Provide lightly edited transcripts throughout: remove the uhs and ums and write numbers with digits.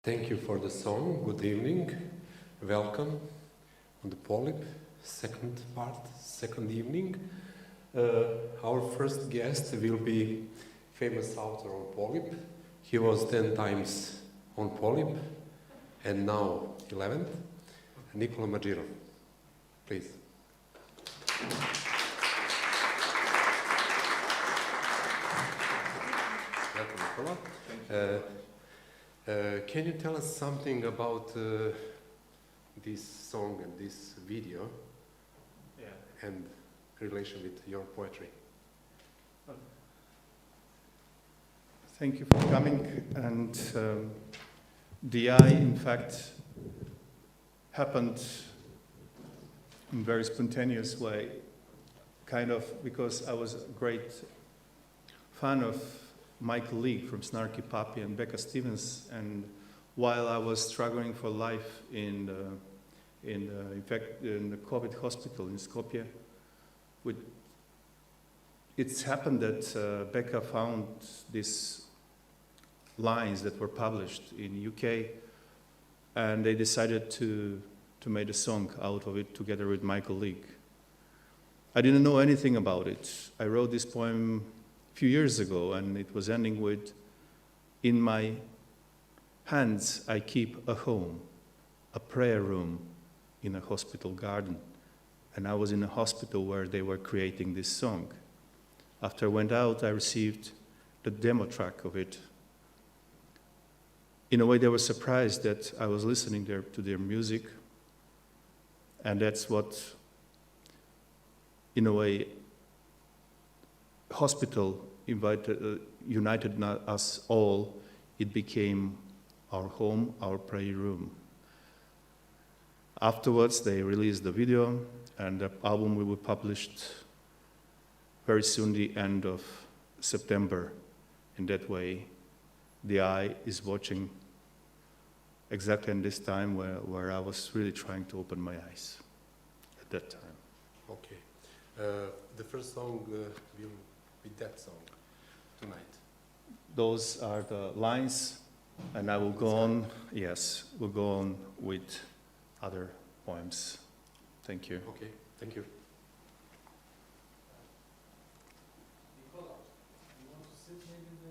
Thank you for the song. Good evening. Welcome on the polip, second part, second evening. Our first guest will be famous author on polip. He was 10 times on polip and now 11th. Nikola Madžirov. Please. Welcome, Nikola. Can you tell us something about this song and this video and relation with your poetry? Thank you for coming. And the eye, in fact, happened in a very spontaneous way, kind of because I was a great fan of Michael Lee from Snarky Puppy and Becca Stevens, and while I was struggling for life in the COVID hospital in Skopje, it's happened that Becca found these lines that were published in UK, and they decided to make a song out of it together with Michael Lee. I didn't know anything about it. I wrote this poem a few years ago, and it was ending with, "In my hands I keep a home, a prayer room in a hospital garden." And I was in a hospital where they were creating this song. After I went out, I received the demo track of it. In a way, they were surprised that I was listening to their music, and that's what, in a way, hospital united us all. It became our home, our prayer room. Afterwards, they released the video, and the album will be published very soon, the end of September. In that way, the eye is watching exactly in this time where I was really trying to open my eyes at that time. Okay. The first song will be that song tonight. Those are the lines, and I will go on, we'll go on with other poems. Thank you. Okay, thank you. Nikola, you want to sit maybe in the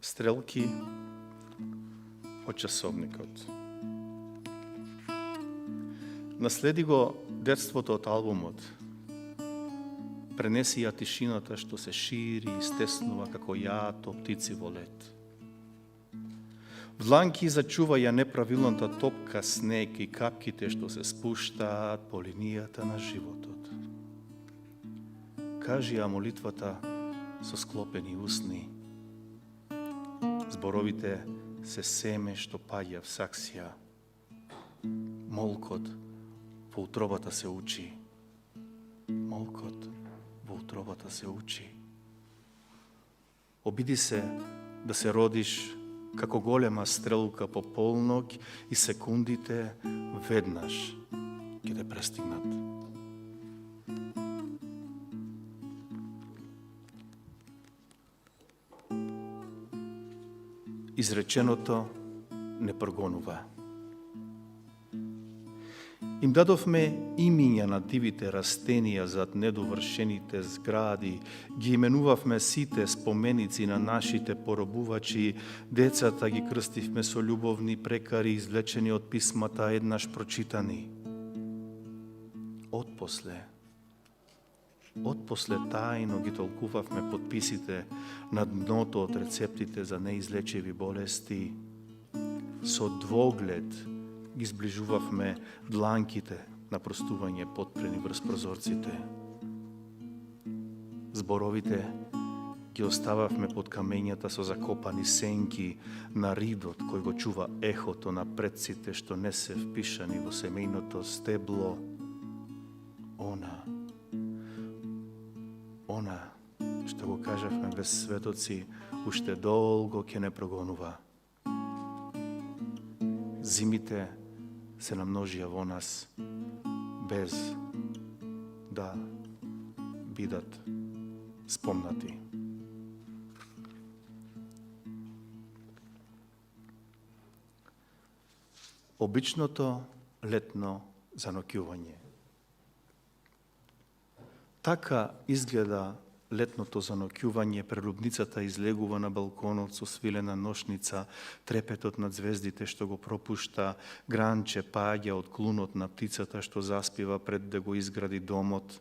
Стрелки од часовникот. Наследи го детството од албумот. Пренеси ја тишината што се шири и стеснува како јато птици во лет. Дланки зачува ја неправилната топка снег и капките што се спуштаат по линијата на животот. Кажи ја молитвата со склопени усни. Зборовите се семе што паѓа в саксија. Молкот во утробата се учи. Молкот во утробата се учи. Обиди се да се родиш како голема стрелка по полног и секундите веднаш ќе те престигнат. Изреченото не прогонува. Им дадовме имиња на дивите растенија зад недовршените згради, ги именувавме сите споменици на нашите поробувачи, децата ги крстивме со љубовни прекари извлечени од писмата еднаш прочитани. Отпосле тајно ги толкувавме подписите на дното од рецептите за неизлечиви болести. Со двоглед ги зближувавме дланките на простување потпрени врз прозорците. Зборовите ги остававме под камењата со закопани сенки на ридот кој го чува ехото на предците што не се впишани во семејното стебло. Она, што го кажавме без светоци, уште долго ќе не прогонува. Зимите се намножија во нас, без да бидат спомнати. Обичното летно заноќување. Така изгледа летното заноќување. Прелубницата излегува на балконот со свилена ношница, трепетот над звездите што го пропушта, гранче паѓа од клунот на птицата што заспива пред да го изгради домот.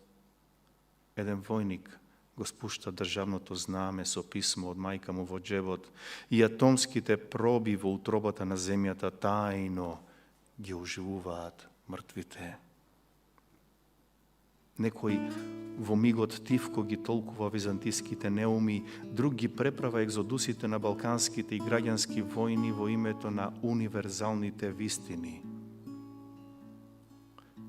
Еден војник го спушта државното знаме со писмо од мајка му во џебот и атомските проби во утробата на земјата тајно ги оживуваат мртвите. Некој во мигот тивко ги толкува византиските неуми, друг ги преправа екзодусите на балканските и граѓански војни во името на универзалните вистини.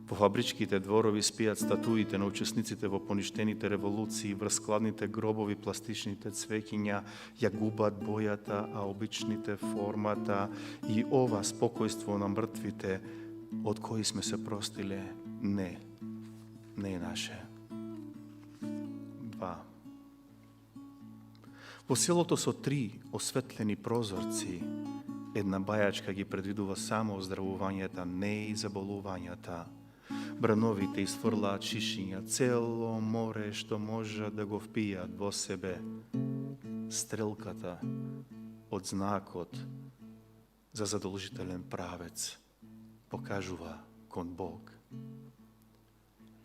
Во фабричките дворови спијат статуите на учесниците во поништените револуции, врз складните гробови пластичните цвеќиња ја губат бојата, а обичните формата, и ова спокојство на мртвите од кои сме се простиле, не е наше. 2. Во селото со 3 осветлени прозорци, една бајачка ги предвидува само оздравувањата, не и заболувањата. Брановите изфрлаат шишиња, цело море што може да го впијат во себе. Стрелката од знакот за задолжителен правец покажува кон Бог.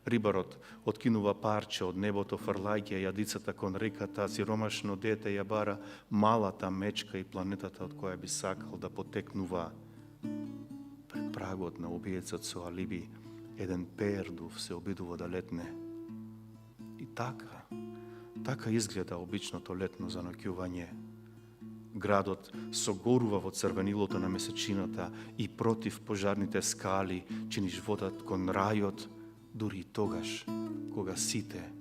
Рибарот откинува парче од небото, фрлајќи јадицата кон реката, а сиромашно дете ја бара малата мечка и планетата од која би сакал да потекнува. Пред прагот на убиецот со алиби, еден пердув се обидува да летне. И така изгледа обичното летно заноќување. Градот согорува во црвенилото на месечината и против пожарните скали чиниш водат кон рајот, дури и тогаш, кога сите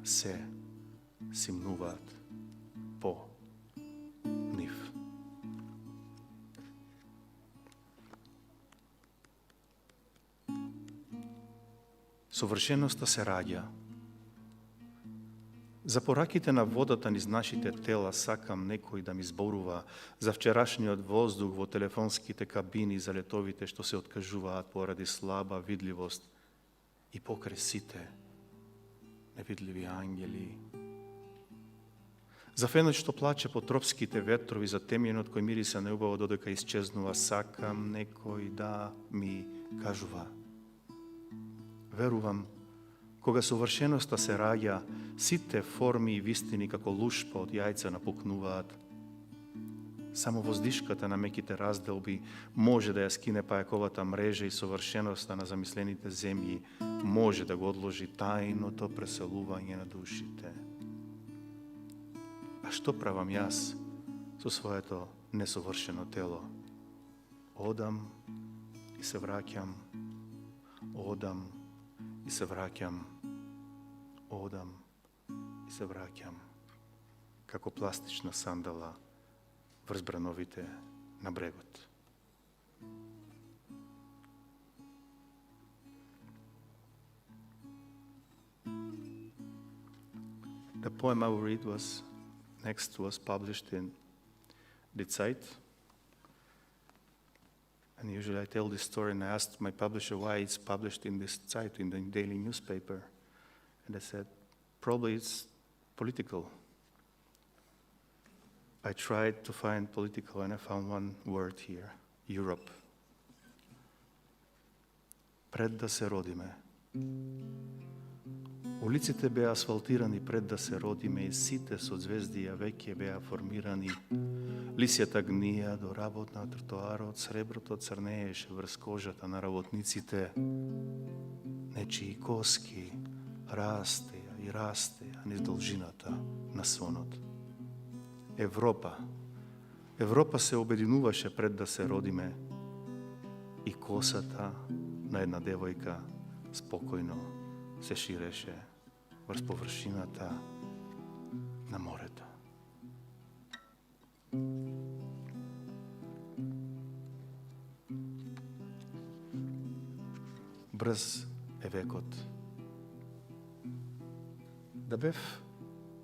се симнуваат по нив. Совршеноста се раѓа. За пораките на водата низ нашите тела сакам некој да ми зборува за вчерашниот воздух во телефонските кабини, за летовите што се откажуваат поради слаба видливост и покрај сите невидливи ангели. За фенот што плаче по тропските ветрови, за темјенот кој мириса неубаво додека исчезнува, сакам некој да ми кажува. Верувам, кога совршеноста се раѓа, сите форми и вистини како лушпа од јајца напукнуваат. Само воздишката на меките разделби може да ја скине пајаковата мрежа и совршеноста на замислените земји може да го одложи тајното преселување на душите. А што правам јас со своето несовршено тело? Одам и се враќам, одам и се враќам, одам и се враќам, како пластична сандала врз брановите на брегот. The poem I will read was published in Kicaj. And usually I tell this story, and I asked my publisher why it's published in this Zeit, in the daily newspaper. And they said, probably it's political. I tried to find political, and I found one word here, Europe. Пред да се родиме. Улиците беа асфалтирани пред да се родиме и сите со звездија веќе беа формирани. Лисјата гнија до работ на тротоарот, среброто црнееше врз кожата на работниците. Нечии коски растеа и растеа низ должината на сонот. Европа се обединуваше пред да се родиме и косата на една девојка спокојно се ширеше врз површината на морето. brz e vekot. Da бев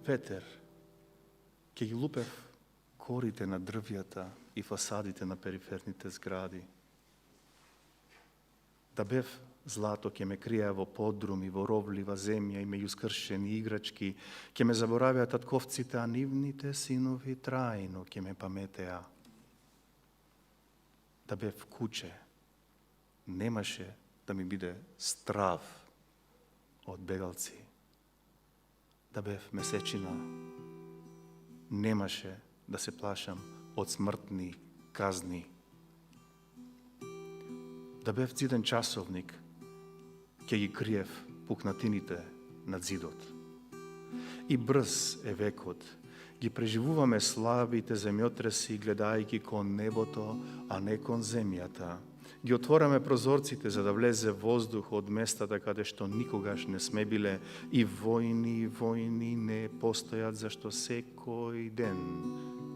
ветер, ке ги лупев корите на дрвјата и фасадите на периферните згради. Да бев злато, ке ме криеа во подруми, во ровлива земја и меѓу скршени играчки, ке ме заборавеа татковците, а нивните синови трајно ке ме паметеа. Да бев куче, немаше да ми биде страв од бегалци. Да бев месечина, немаше да се плашам од смртни казни. Да бев зиден часовник, ќе ги криев пукнатините над зидот. И брз е векот, ги преживуваме слабите земјотреси, гледајќи кон небото, а не кон земјата. Ги отвораме прозорците за да влезе воздух од местата каде што никогаш не сме биле, и војни не постојат, зашто секој ден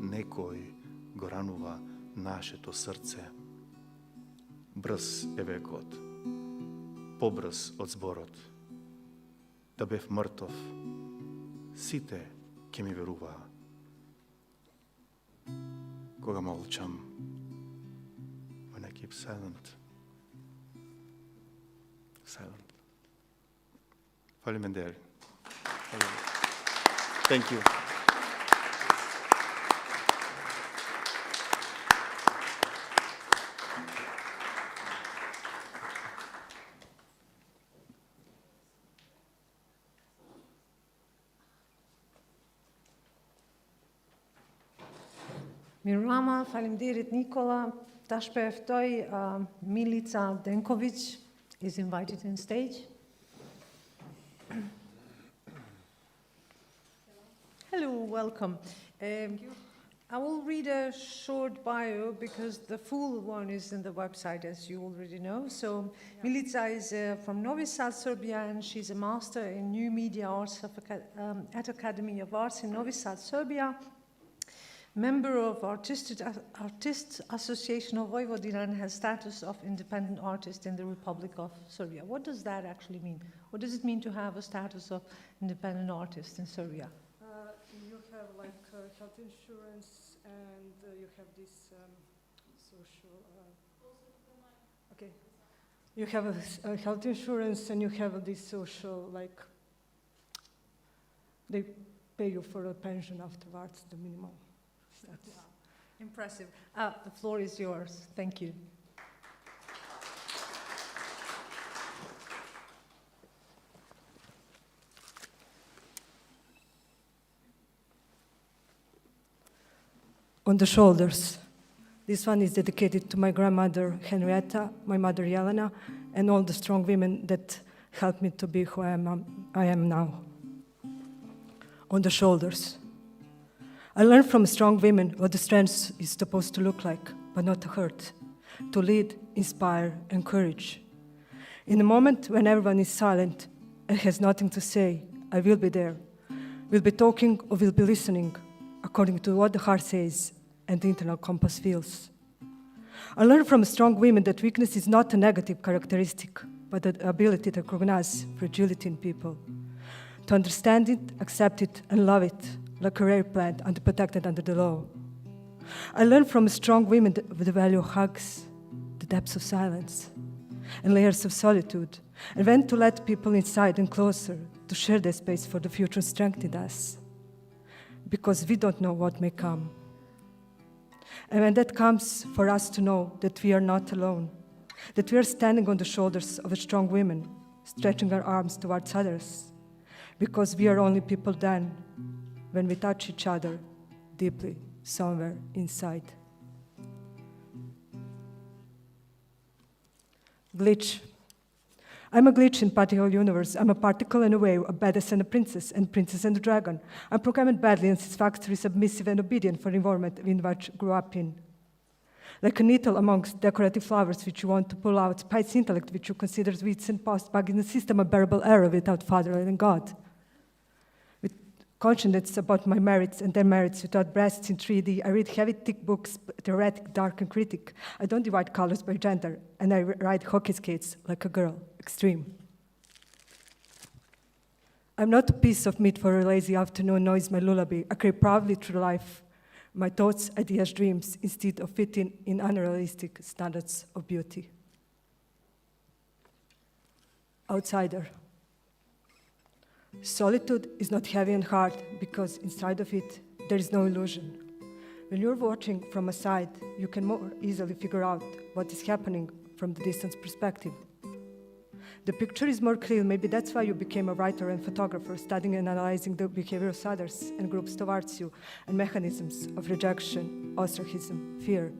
некој го ранува нашето срце. Брз е векот, побрз од зборот. Да бев мртов, сите ќе ми веруваа. Кога молчам, when I keep silent. Fali menderi. Thank you. Mirama, faleminderit Nikola. Tash po e ftoj Milica Denković is invited on stage. Hello, welcome. I will read a short bio because the full one is in the website, as you already know. So Milica is from Novi Sad, Serbia, and she's a master in New Media Arts at Academy of Arts in Novi Sad, Serbia. Member of Artists Association of Vojvodina and has status of independent artist in the Republic of Serbia. What does that actually mean? What does it mean to have a status of independent artist in Serbia? You have like health insurance and you have this social... okay. You have a health insurance and you have this social, like, they pay you for a pension afterwards, the minimum. That's Impressive. The floor is yours. Thank you. On the shoulders. This one is dedicated to my grandmother Henrietta, my mother Jelena, and all the strong women that helped me to be who I am now. On the shoulders. I learned from strong women what the strength is supposed to look like, but not to hurt, to lead, inspire, encourage. In a moment when everyone is silent and has nothing to say, I will be there. Will be talking or will be listening, according to what the heart says and the internal compass feels. I learned from strong women that weakness is not a negative characteristic, but the ability to recognize fragility in people, to understand it, accept it, and love it, like a rare plant and protected under the law. I learned from strong women the value of hugs, the depths of silence, and layers of solitude, and when to let people inside and closer, to share their space for the future strengthened us, because we don't know what may come. And when that comes, for us to know that we are not alone, that we are standing on the shoulders of strong women, stretching our arms towards others, because we are only people then, when we touch each other deeply, somewhere inside. Glitch. I'm a glitch in particle universe. I'm a particle and a wave, a badass and a princess and a dragon. I'm programmed badly and satisfactory, submissive and obedient for the environment in which I grew up in. Like a needle amongst decorative flowers which you want to pull out, spice intellect which you consider weeds and past bug in a system of bearable error without Father and God. Conscious about my merits and their merits without breasts in 3D, I read heavy, thick books, theoretic, dark, and critic. I don't divide colors by gender, and I ride hockey skates like a girl, extreme. I'm not a piece of meat for a lazy afternoon noise, my lullaby. I creep proudly through life, my thoughts, ideas, dreams, instead of fitting in unrealistic standards of beauty. Outsider. Solitude is not heavy and hard because inside of it, there is no illusion. When you're watching from a side, you can more easily figure out what is happening from the distance perspective. The picture is more clear. Maybe that's why you became a writer and photographer, studying and analyzing the behavior of others and groups towards you and mechanisms of rejection, ostracism, fear.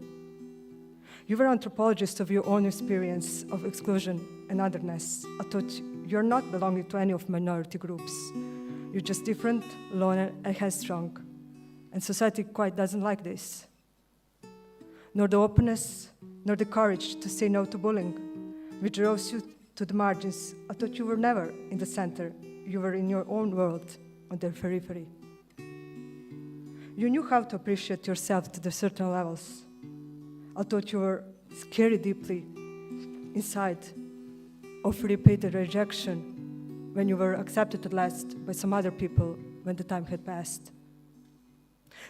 You were an anthropologist of your own experience of exclusion and otherness. I thought you're not belonging to any of minority groups. You're just different, loner, and headstrong. And society quite doesn't like this. Nor the openness, nor the courage to say no to bullying, which draws you to the margins. I thought you were never in the center. You were in your own world, on the periphery. You knew how to appreciate yourself to the certain levels. I thought you were scary deeply inside of repeated rejection when you were accepted at last by some other people when the time had passed.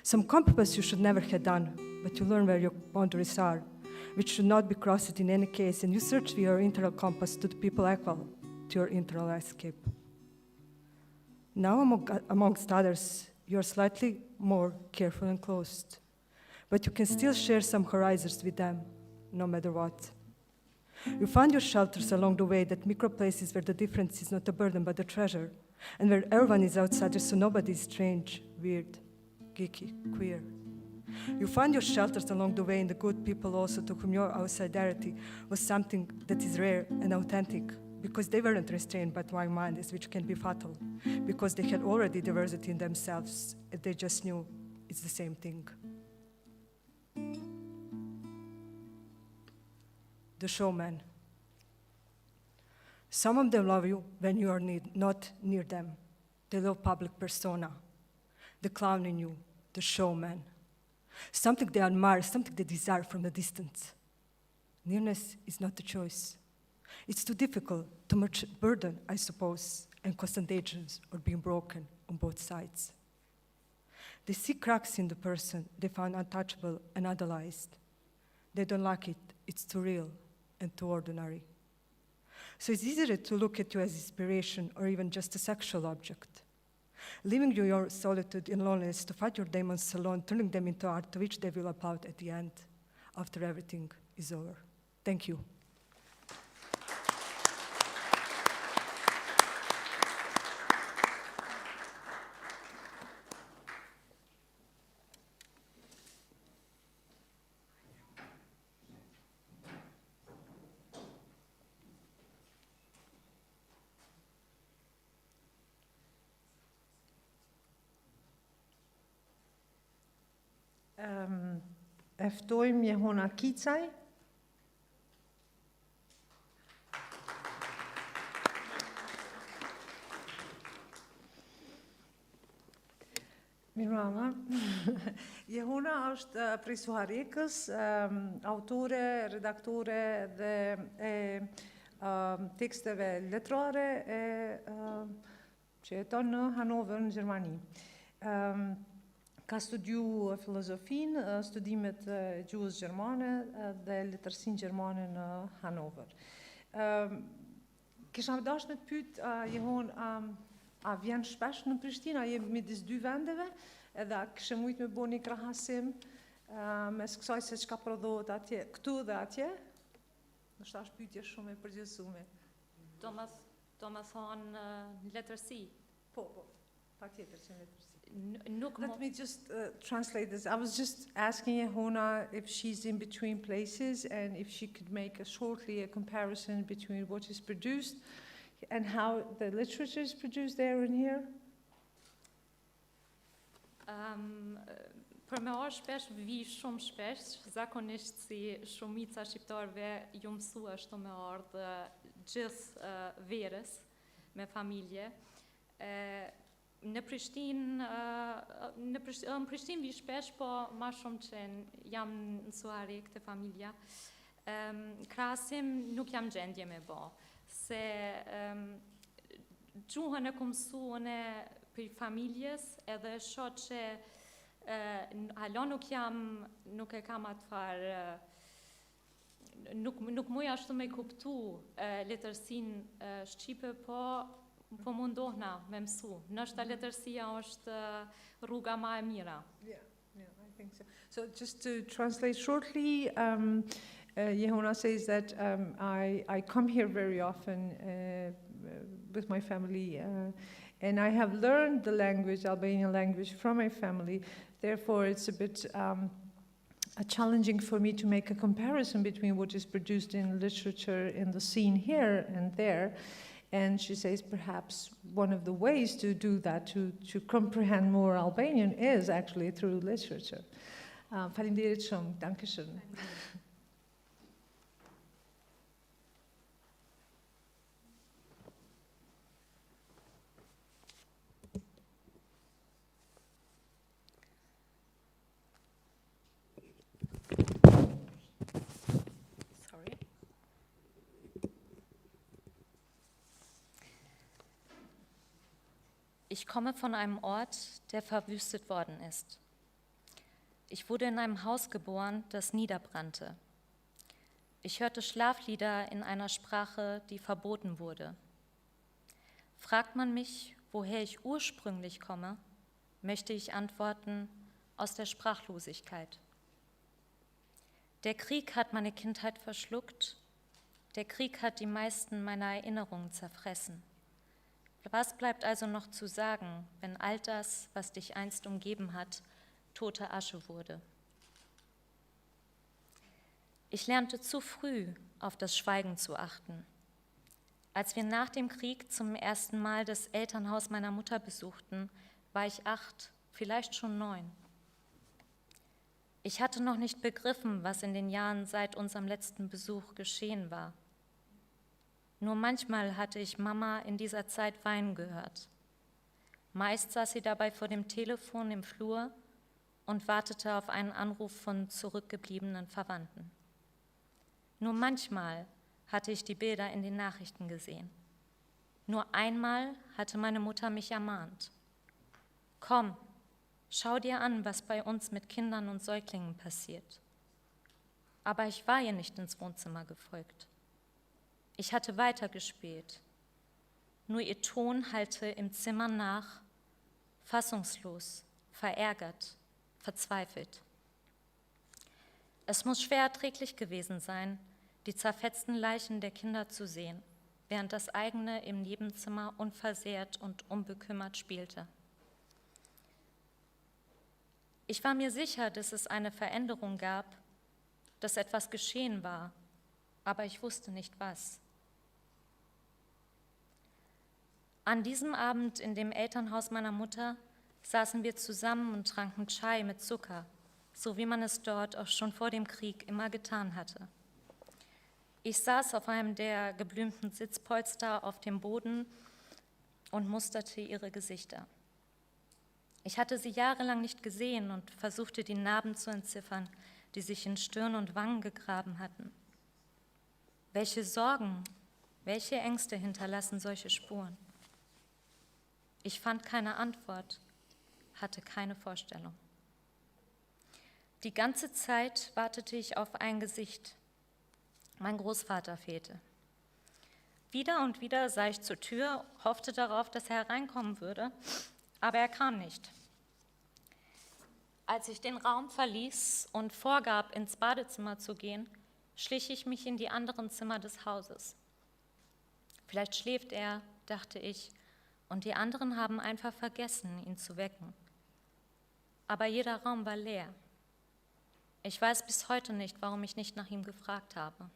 Some compromise you should never have done, but you learn where your boundaries are, which should not be crossed in any case, and you search for your internal compass to the people equal to your internal escape. Now, amongst others, you're slightly more careful and closed, but you can still share some horizons with them, no matter what. You find your shelters along the way, that micro places where the difference is not a burden but a treasure, and where everyone is outsider, so nobody is strange, weird, geeky, queer. You find your shelters along the way in the good people also to whom your outsidarity was something that is rare and authentic, because they weren't restrained by wrong-mindedness, which can be fatal, because they had already diversity in themselves, and they just knew it's the same thing. The showman. Some of them love you when you are not near them. They love public persona, the clown in you, the showman. Something they admire, something they desire from a distance. Nearness is not a choice. It's too difficult, too much burden, I suppose, and constant agents are being broken on both sides. They see cracks in the person they found untouchable and idolized. They don't like it, it's too real and too ordinary. So it's easier to look at you as inspiration or even just a sexual object. Leaving you your solitude and loneliness to fight your demons alone, turning them into art to which they will applaud at the end, after everything is over. Thank you. E ftojmë Jehona Kicaj. Mirëmbrëma. Jehona është prej Suharekës, autore, redaktore dhe e teksteve letrare që jeton në Hanover në Gjermani. Ka studiu filozofinë, studimet gjuhës gjermane dhe letërsinë gjermane në Hanover. Kisha dashur me të pyet Jehon, a vjen shpesh në Prishtinë, a je midis dy vendeve, edhe a kishe mujt me bëni krahasim mes kësaj se çka prodhohet atje, këtu dhe atje? Ndoshta është pyetje shumë e përgjithësuar. Do më thonë letërsi. Po, patjetër që letërsi. Let me just translate this. I was just asking Jehona if she's in between places and if she could make shortly a comparison between what is produced and how the literature is produced there and here. Për me orë shpesh, vi shumë shpesh, zakonisht si shumica shqiptarëve ju mësua ashtu me ardhë gjithë verës me familje. Në Prishtinë vi shpesh, po ma shumë që jam mësuari këtë familja. Krasim nuk jam gjendje me bo, se gjuhën e ku mësu unë për familjes edhe shoh që alo nuk e kam atë farë, nuk muj ashtu me kuptu letërsinë shqipe, po mundohna me mësu. Nështë letërsia është rruga ma e mira. Yeah, I think so. So just to translate shortly, Jehona says that I come here very often with my family, and I have learned the language, Albanian language, from my family. Therefore, it's a bit challenging for me to make a comparison between what is produced in literature in the scene here and there. And she says perhaps one of the ways to do that, to comprehend more Albanian, is actually through literature. Faleminderit shumë, dankeschön. Ich komme von einem Ort, der verwüstet worden ist. Ich wurde in einem Haus geboren, das niederbrannte. Ich hörte Schlaflieder in einer Sprache, die verboten wurde. Fragt man mich, woher ich ursprünglich komme, möchte ich antworten, aus der Sprachlosigkeit. Der Krieg hat meine Kindheit verschluckt. Der Krieg hat die meisten meiner Erinnerungen zerfressen. Was bleibt also noch zu sagen, wenn all das, was dich einst umgeben hat, tote Asche wurde? Ich lernte zu früh, auf das Schweigen zu achten. Als wir nach dem Krieg zum ersten Mal das Elternhaus meiner Mutter besuchten, war ich 8, vielleicht schon 9. Ich hatte noch nicht begriffen, was in den Jahren seit unserem letzten Besuch geschehen war. Nur manchmal hatte ich Mama in dieser Zeit weinen gehört. Meist saß sie dabei vor dem Telefon im Flur und wartete auf einen Anruf von zurückgebliebenen Verwandten. Nur manchmal hatte ich die Bilder in den Nachrichten gesehen. Nur einmal hatte meine Mutter mich ermahnt. Komm, schau dir an, was bei uns mit Kindern und Säuglingen passiert. Aber ich war ihr nicht ins Wohnzimmer gefolgt. Ich hatte weitergespielt. Nur ihr Ton hallte im Zimmer nach, fassungslos, verärgert, verzweifelt. Es muss schwer erträglich gewesen sein, die zerfetzten Leichen der Kinder zu sehen, während das eigene im Nebenzimmer unversehrt und unbekümmert spielte. Ich war mir sicher, dass es eine Veränderung gab, dass etwas geschehen war, aber ich wusste nicht was. An diesem Abend in dem Elternhaus meiner Mutter saßen wir zusammen und tranken Chai mit Zucker, so wie man es dort auch schon vor dem Krieg immer getan hatte. Ich saß auf einem der geblümten Sitzpolster auf dem Boden und musterte ihre Gesichter. Ich hatte sie jahrelang nicht gesehen und versuchte, die Narben zu entziffern, die sich in Stirn und Wangen gegraben hatten. Welche Sorgen, welche Ängste hinterlassen solche Spuren? Ich fand keine Antwort, hatte keine Vorstellung. Die ganze Zeit wartete ich auf ein Gesicht. Mein Großvater fehlte. Wieder und wieder sah ich zur Tür, hoffte darauf, dass er hereinkommen würde, aber er kam nicht. Als ich den Raum verließ und vorgab, ins Badezimmer zu gehen, schlich ich mich in die anderen Zimmer des Hauses. Vielleicht schläft er, dachte ich, und die anderen haben einfach vergessen, ihn zu wecken. Aber jeder Raum war leer. Ich weiß bis heute nicht, warum ich nicht nach ihm gefragt habe.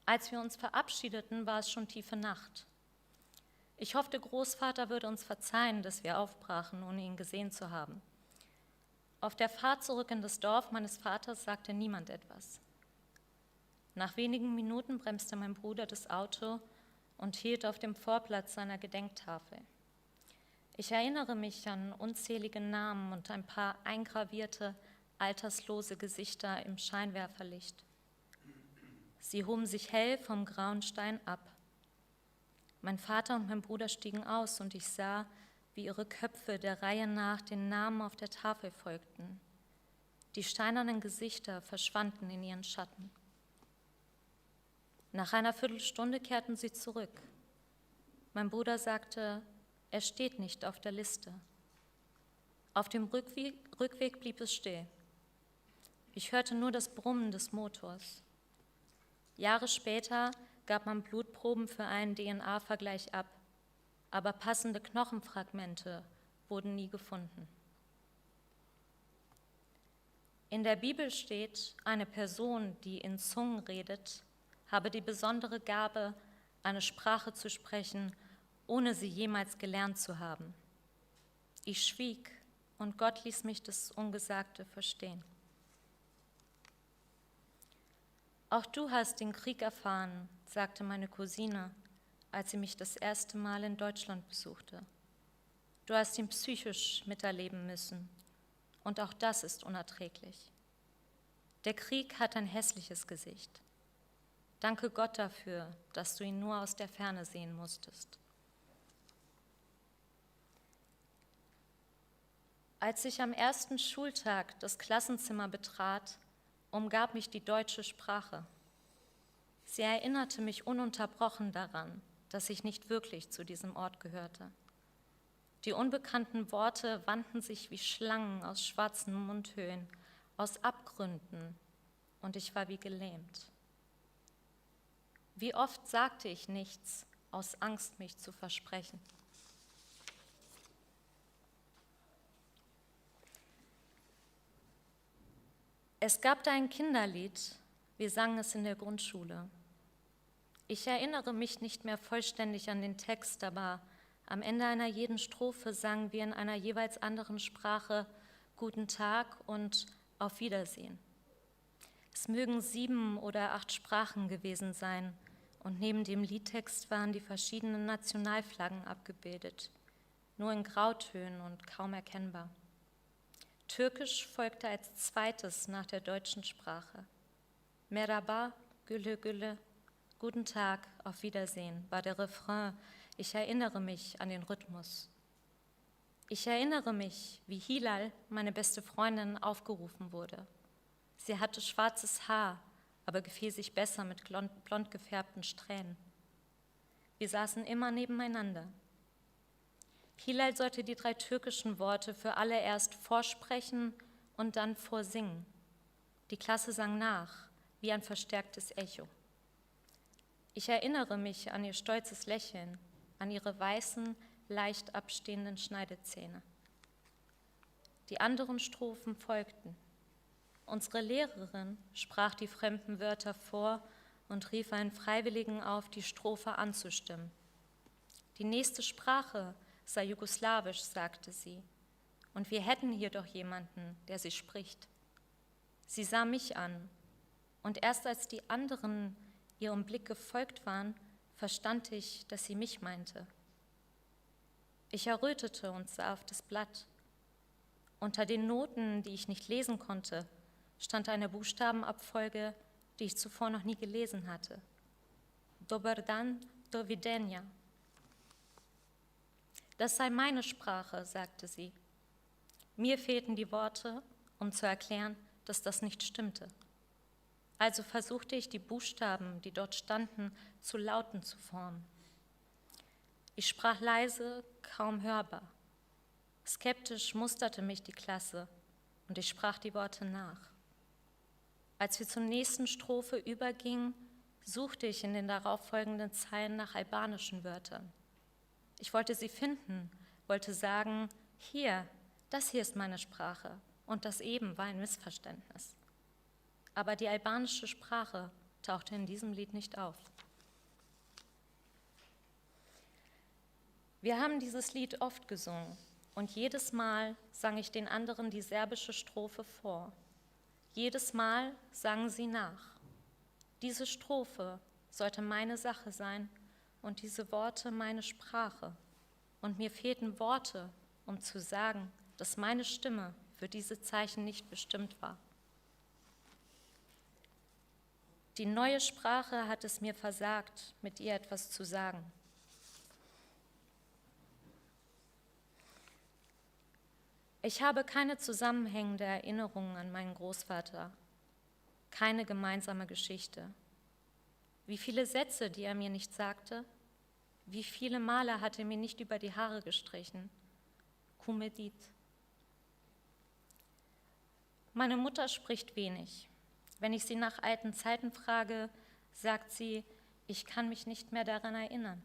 Als wir uns verabschiedeten, war es schon tiefe Nacht. Ich hoffte, Großvater würde uns verzeihen, dass wir aufbrachen, ohne ihn gesehen zu haben. Auf der Fahrt zurück in das Dorf meines Vaters sagte niemand etwas. Nach wenigen Minuten bremste mein Bruder das Auto und hielt auf dem Vorplatz seiner Gedenktafel. Ich erinnere mich an unzählige Namen und ein paar eingravierte, alterslose Gesichter im Scheinwerferlicht. Sie hoben sich hell vom grauen Stein ab. Mein Vater und mein Bruder stiegen aus und ich sah, wie ihre Köpfe der Reihe nach den Namen auf der Tafel folgten. Die steinernen Gesichter verschwanden in ihren Schatten. Nach einer Viertelstunde kehrten sie zurück. Mein Bruder sagte, er steht nicht auf der Liste. Auf dem Rückweg blieb es still. Ich hörte nur das Brummen des Motors. Jahre später gab man Blutproben für einen DNA-Vergleich ab, aber passende Knochenfragmente wurden nie gefunden. In der Bibel steht, eine Person, die in Zungen redet, habe die besondere Gabe, eine Sprache zu sprechen, ohne sie jemals gelernt zu haben. Ich schwieg und Gott ließ mich das Ungesagte verstehen. Auch du hast den Krieg erfahren, sagte meine Cousine, als sie mich das erste Mal in Deutschland besuchte. Du hast ihn psychisch miterleben müssen und auch das ist unerträglich. Der Krieg hat ein hässliches Gesicht. Danke Gott dafür, dass du ihn nur aus der Ferne sehen musstest. Als ich am ersten Schultag das Klassenzimmer betrat, umgab mich die deutsche Sprache. Sie erinnerte mich ununterbrochen daran, dass ich nicht wirklich zu diesem Ort gehörte. Die unbekannten Worte wandten sich wie Schlangen aus schwarzen Mundhöhlen, aus Abgründen, und ich war wie gelähmt. Wie oft sagte ich nichts, aus Angst, mich zu versprechen. Es gab da ein Kinderlied, wir sangen es in der Grundschule. Ich erinnere mich nicht mehr vollständig an den Text, aber am Ende einer jeden Strophe sangen wir in einer jeweils anderen Sprache Guten Tag und Auf Wiedersehen. Es mögen 7 oder 8 Sprachen gewesen sein und neben dem Liedtext waren die verschiedenen Nationalflaggen abgebildet, nur in Grautönen und kaum erkennbar. Türkisch folgte als zweites nach der deutschen Sprache. Merhaba, Gülle, Gülle, Guten Tag, auf Wiedersehen war der Refrain. Ich erinnere mich an den Rhythmus. Ich erinnere mich, wie Hilal, meine beste Freundin, aufgerufen wurde. Sie hatte schwarzes Haar, aber gefiel sich besser mit blond gefärbten Strähnen. Wir saßen immer nebeneinander. Hilal sollte die 3 türkischen Worte für alle erst vorsprechen und dann vorsingen. Die Klasse sang nach, wie ein verstärktes Echo. Ich erinnere mich an ihr stolzes Lächeln, an ihre weißen, leicht abstehenden Schneidezähne. Die anderen Strophen folgten. Unsere Lehrerin sprach die fremden Wörter vor und rief einen Freiwilligen auf, die Strophe anzustimmen. Die nächste Sprache sei Jugoslawisch, sagte sie, und wir hätten hier doch jemanden, der sie spricht. Sie sah mich an, und erst als die anderen ihrem Blick gefolgt waren, verstand ich, dass sie mich meinte. Ich errötete und sah auf das Blatt. Unter den Noten, die ich nicht lesen konnte, stand eine Buchstabenabfolge, die ich zuvor noch nie gelesen hatte. Dobar dan, do videnja. Das sei meine Sprache, sagte sie. Mir fehlten die Worte, um zu erklären, dass das nicht stimmte. Also versuchte ich, die Buchstaben, die dort standen, zu Lauten zu formen. Ich sprach leise, kaum hörbar. Skeptisch musterte mich die Klasse und ich sprach die Worte nach. Als wir zur nächsten Strophe übergingen, suchte ich in den darauffolgenden Zeilen nach albanischen Wörtern. Ich wollte sie finden, wollte sagen, hier, das hier ist meine Sprache, und das eben war ein Missverständnis. Aber die albanische Sprache tauchte in diesem Lied nicht auf. Wir haben dieses Lied oft gesungen und jedes Mal sang ich den anderen die serbische Strophe vor. Jedes Mal sangen sie nach. Diese Strophe sollte meine Sache sein und diese Worte meine Sprache. Und mir fehlten Worte, um zu sagen, dass meine Stimme für diese Zeichen nicht bestimmt war. Die neue Sprache hat es mir versagt, mit ihr etwas zu sagen. Ich habe keine zusammenhängende Erinnerung an meinen Großvater, keine gemeinsame Geschichte. Wie viele Sätze, die er mir nicht sagte, wie viele Male hat er mir nicht über die Haare gestrichen. Kumedit. Meine Mutter spricht wenig. Wenn ich sie nach alten Zeiten frage, sagt sie, ich kann mich nicht mehr daran erinnern.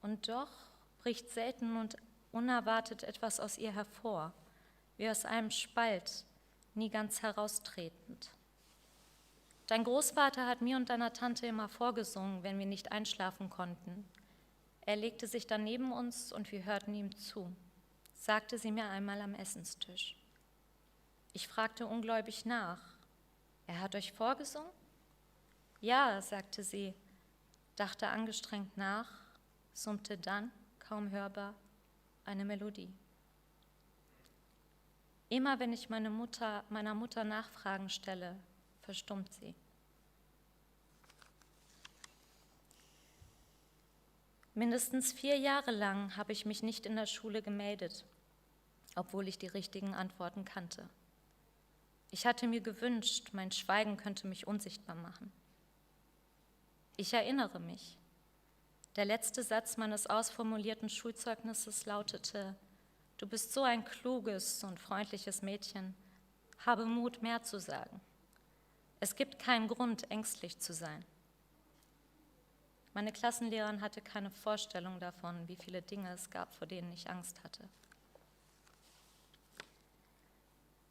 Und doch bricht selten und unerwartet etwas aus ihr hervor, wie aus einem Spalt, nie ganz heraustretend. Dein Großvater hat mir und deiner Tante immer vorgesungen, wenn wir nicht einschlafen konnten. Er legte sich dann neben uns und wir hörten ihm zu, sagte sie mir einmal am Essenstisch. Ich fragte ungläubig nach. Er hat euch vorgesungen? Ja, sagte sie, dachte angestrengt nach, summte dann, kaum hörbar, eine Melodie. Immer wenn ich meiner Mutter Nachfragen stelle, verstummt sie. Mindestens 4 Jahre lang habe ich mich nicht in der Schule gemeldet, obwohl ich die richtigen Antworten kannte. Ich hatte mir gewünscht, mein Schweigen könnte mich unsichtbar machen. Ich erinnere mich. Der letzte Satz meines ausformulierten Schulzeugnisses lautete: Du bist so ein kluges und freundliches Mädchen, habe Mut, mehr zu sagen. Es gibt keinen Grund, ängstlich zu sein. Meine Klassenlehrerin hatte keine Vorstellung davon, wie viele Dinge es gab, vor denen ich Angst hatte.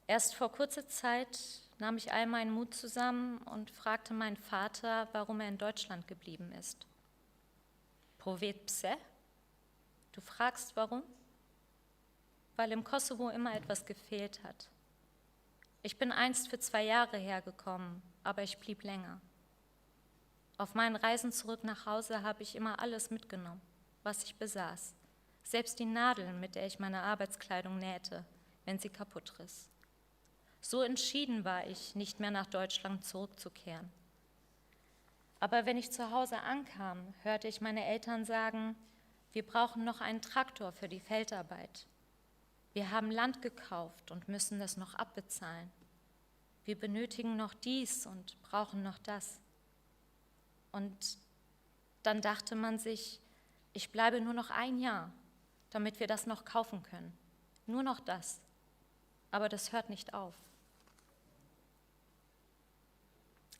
Erst vor kurzer Zeit nahm ich all meinen Mut zusammen und fragte meinen Vater, warum er in Deutschland geblieben ist. Povet pse? Du fragst, warum? Weil im Kosovo immer etwas gefehlt hat. Ich bin einst für 2 Jahre hergekommen, aber ich blieb länger. Auf meinen Reisen zurück nach Hause habe ich immer alles mitgenommen, was ich besaß. Selbst die Nadeln, mit der ich meine Arbeitskleidung nähte, wenn sie kaputt riss. So entschieden war ich, nicht mehr nach Deutschland zurückzukehren. Aber wenn ich zu Hause ankam, hörte ich meine Eltern sagen, wir brauchen noch einen Traktor für die Feldarbeit. Wir haben Land gekauft und müssen das noch abbezahlen. Wir benötigen noch dies und brauchen noch das. Und dann dachte man sich, ich bleibe nur noch 1 Jahr, damit wir das noch kaufen können. Nur noch das. Aber das hört nicht auf.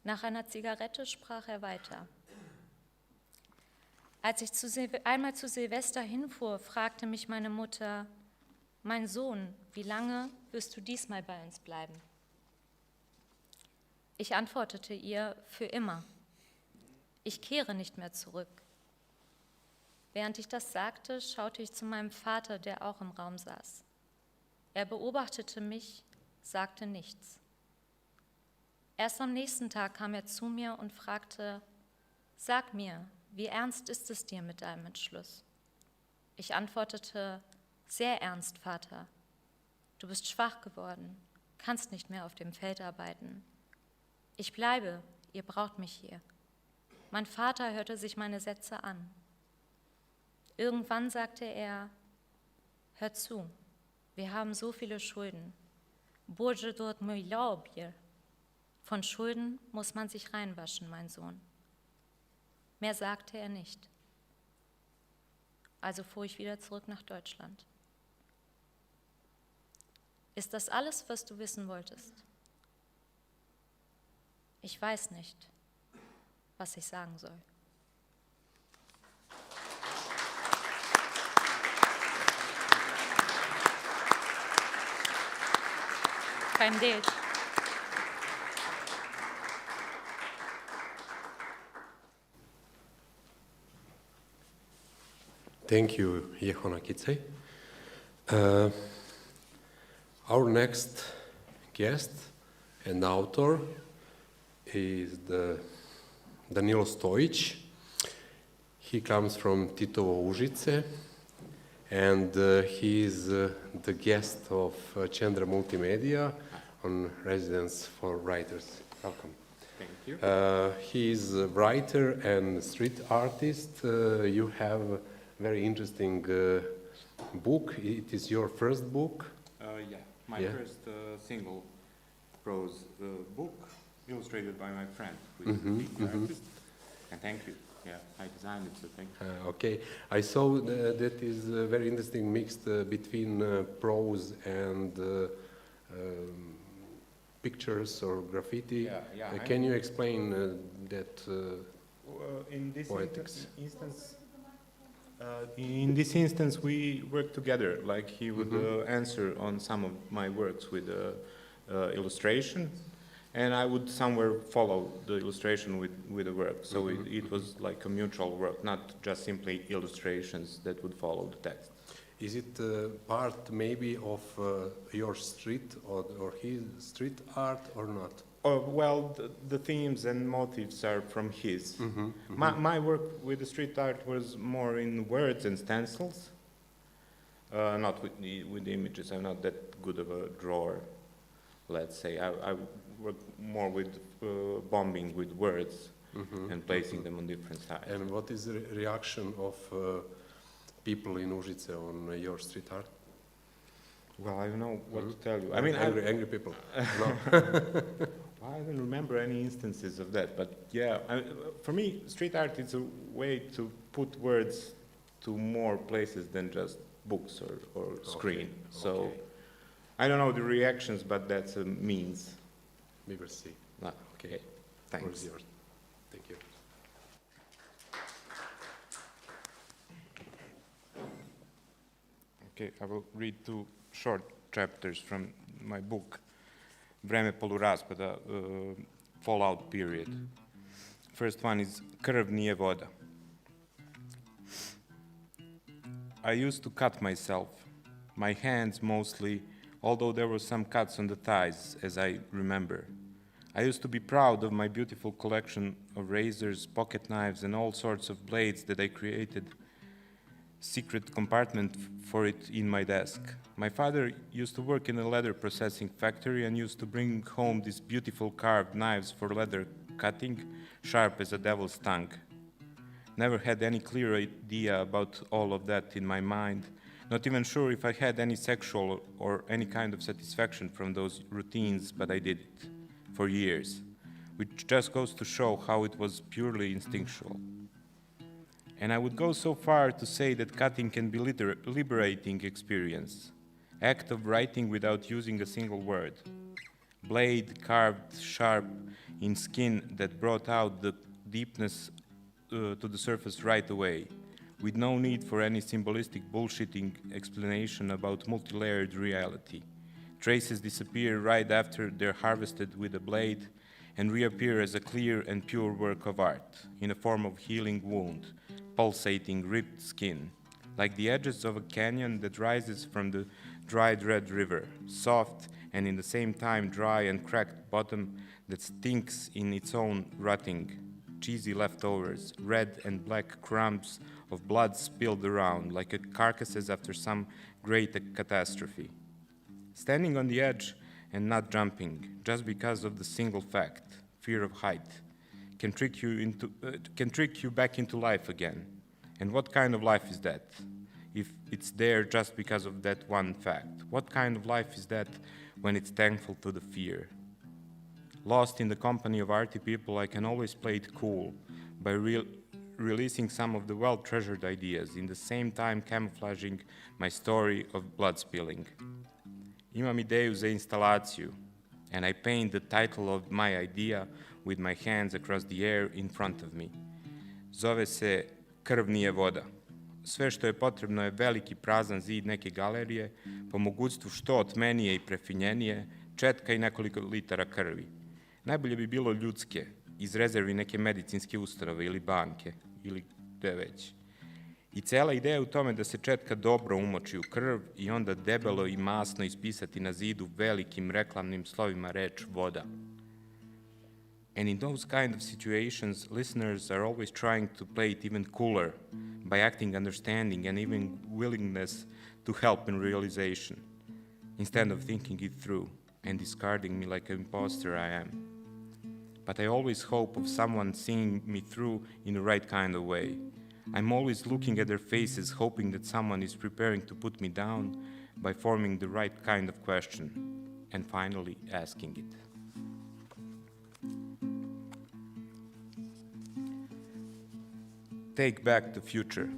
Nach einer Zigarette sprach er weiter. Als ich einmal zu Silvester hinfuhr, fragte mich meine Mutter, mein Sohn, wie lange wirst du diesmal bei uns bleiben? Ich antwortete ihr, für immer. Ich kehre nicht mehr zurück. Während ich das sagte, schaute ich zu meinem Vater, der auch im Raum saß. Er beobachtete mich, sagte nichts. Erst am nächsten Tag kam er zu mir und fragte, sag mir, wie ernst ist es dir mit deinem Entschluss? Ich antwortete, sehr ernst, Vater. Du bist schwach geworden, kannst nicht mehr auf dem Feld arbeiten. Ich bleibe, ihr braucht mich hier. Mein Vater hörte sich meine Sätze an. Irgendwann sagte er, hör zu, wir haben so viele Schulden. Borge dort mir. Von Schulden muss man sich reinwaschen, mein Sohn. Mehr sagte er nicht. Also fuhr ich wieder zurück nach Deutschland. Ist das alles, was du wissen wolltest? Ich weiß nicht, was ich sagen soll. Kein Geld. Thank you, Jehona Kicaj. Our next guest and author is the Danilo Stojic. He comes from Titovo Užice, and he is the guest of Qendra Multimedia on Residence for Writers. Welcome. Thank you. He is a writer and street artist. You have a very interesting book. It is your first book. Yeah, my first single prose book, illustrated by my friend, who is a big artist. And thank you. Yeah, I designed it, so thank you. Okay, I saw that is very interesting mixed between prose and pictures or graffiti. Yeah. Can you explain that In this poetics? In this instance, we worked together. Like he would answer on some of my works with illustration, and I would somewhere follow the illustration with the work. So it was like a mutual work, not just simply illustrations that would follow the text. Is it part maybe of your street or his street art or not? Well, the themes and motifs are from his. My work with the street art was more in words and stencils, not with the images. I'm not that good of a drawer, let's say. I work more with bombing with words and placing them on different sides. And what is the reaction of people in Užice on your street art? Well, I don't know what to tell you. I mean, angry people. No. I don't remember any instances of that, but yeah, for me, street art is a way to put words to more places than just books or screen. So I don't know the reactions, but that's a means. We will see. Okay, thanks. Yours. Thank you. Okay, I will read 2 short chapters from my book, Vreme poluraspada, Fallout period. First one is Krv nije voda. I used to cut myself, my hands mostly, although there were some cuts on the thighs, as I remember. I used to be proud of my beautiful collection of razors, pocket knives, and all sorts of blades that I created. Secret compartment for it in my desk. My father used to work in a leather processing factory and used to bring home these beautiful carved knives for leather cutting, sharp as a devil's tongue. Never had any clear idea about all of that in my mind, not even sure if I had any sexual or any kind of satisfaction from those routines, but I did it for years, which just goes to show how it was purely instinctual. And I would go so far to say that cutting can be liberating experience. Act of writing without using a single word. Blade carved sharp in skin that brought out the deepness to the surface right away, with no need for any symbolistic bullshitting explanation about multi-layered reality. Traces disappear right after they're harvested with a blade and reappear as a clear and pure work of art, in a form of healing wound, pulsating, ripped skin, like the edges of a canyon that rises from the dried red river, soft and in the same time dry and cracked bottom that stinks in its own rotting, cheesy leftovers, red and black crumbs of blood spilled around, like a carcasses after some great catastrophe. Standing on the edge and not jumping, just because of the single fact, fear of height, can trick you back into life again. And what kind of life is that? If it's there just because of that one fact, what kind of life is that when it's thankful to the fear? Lost in the company of arty people, I can always play it cool by releasing some of the well-treasured ideas, in the same time camouflaging my story of blood spilling. Imam ideju za instalaciju, and I paint the title of my idea with my hands across the air in front of me. Zove se Krv nije voda. Sve što je potrebno je veliki prazan zid neke galerije, po mogućstvu što otmenije i prefinjenije, četka i nekoliko litara krvi. Najbolje bi bilo ljudske, iz rezervi neke medicinske ustanove ili banke, ili gde već. I cela ideja je u tome da se četka dobro umoči u krv i onda debelo i masno ispisati na zidu velikim reklamnim slovima reč voda. And in those kind of situations, listeners are always trying to play it even cooler by acting understanding and even willingness to help in realization, instead of thinking it through and discarding me like an imposter I am. But I always hope of someone seeing me through in the right kind of way. I'm always looking at their faces, hoping that someone is preparing to put me down by forming the right kind of question and finally asking it. Take back the future.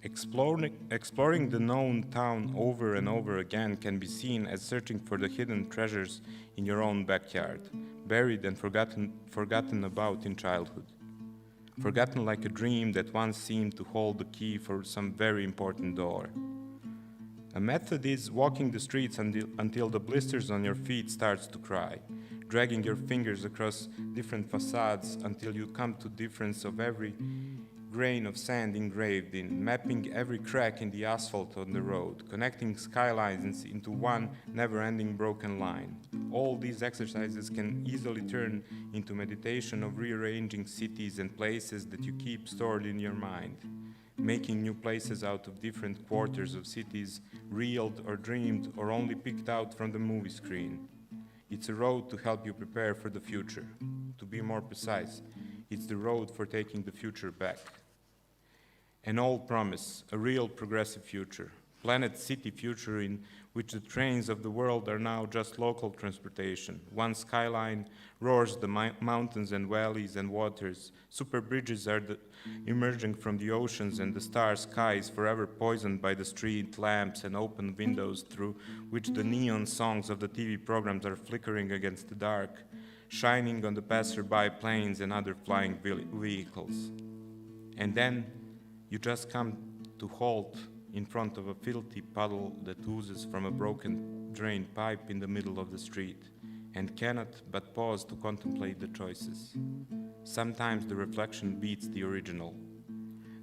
Exploring the known town over and over again can be seen as searching for the hidden treasures in your own backyard, buried and forgotten about in childhood. Forgotten like a dream that once seemed to hold the key for some very important door. A method is walking the streets until the blisters on your feet starts to cry, dragging your fingers across different facades until you come to difference of every grain of sand engraved in, mapping every crack in the asphalt on the road, connecting skylines into one never-ending broken line. All these exercises can easily turn into meditation of rearranging cities and places that you keep stored in your mind, making new places out of different quarters of cities, reeled or dreamed or only picked out from the movie screen. It's a road to help you prepare for the future. To be more precise, it's the road for taking the future back. An old promise, a real progressive future, planet city future in which the trains of the world are now just local transportation. One skyline roars the mountains and valleys and waters. Super bridges are emerging from the oceans, and the star sky is forever poisoned by the street lamps and open windows through which the neon songs of the TV programs are flickering against the dark, shining on the passerby planes and other flying vehicles. And then you just come to halt in front of a filthy puddle that oozes from a broken drain pipe in the middle of the street, and cannot but pause to contemplate the choices. Sometimes the reflection beats the original.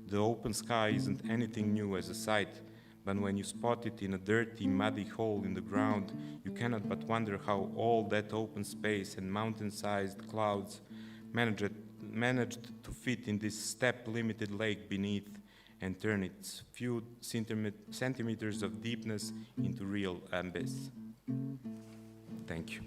The open sky isn't anything new as a sight, but when you spot it in a dirty, muddy hole in the ground, you cannot but wonder how all that open space and mountain-sized clouds managed to fit in this step-limited lake beneath and turn its few centimeters of deepness into real abyss. Thank you.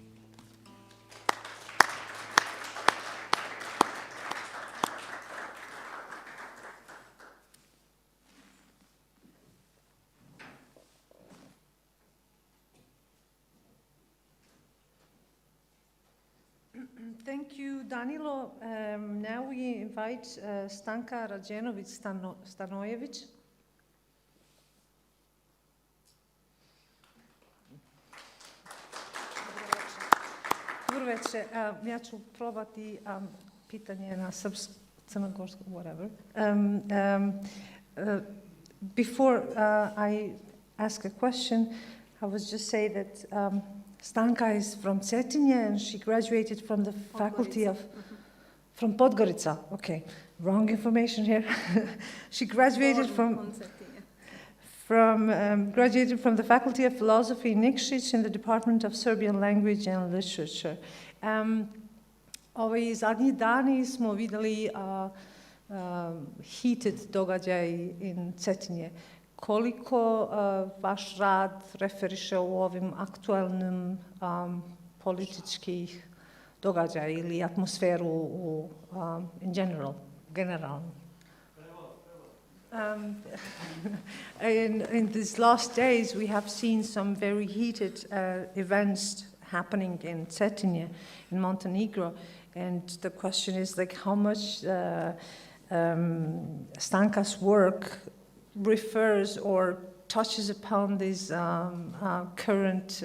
Thank you, Danilo. Now we invite Stanka, Radjenović, Stanojević. Dobro večer. Ja ću probati pitanje na crnogorskom, whatever. Before I ask a question, I was just say that Stanka is from Cetinje and she graduated from the faculty of... From Podgorica, okay. Wrong information here. She graduated graduated from the Faculty of Philosophy in Nikšić in the Department of Serbian Language and Literature. Ovi zadnji dani smo vidjeli heated događaj in Cetinje. Koliko vaš rad referiše u ovim aktualnim političkih događaja ili atmosferu in general, generalno? In these last days, we have seen some very heated events happening in Cetinje, in Montenegro, and the question is like how much Stanka's work refers or touches upon these current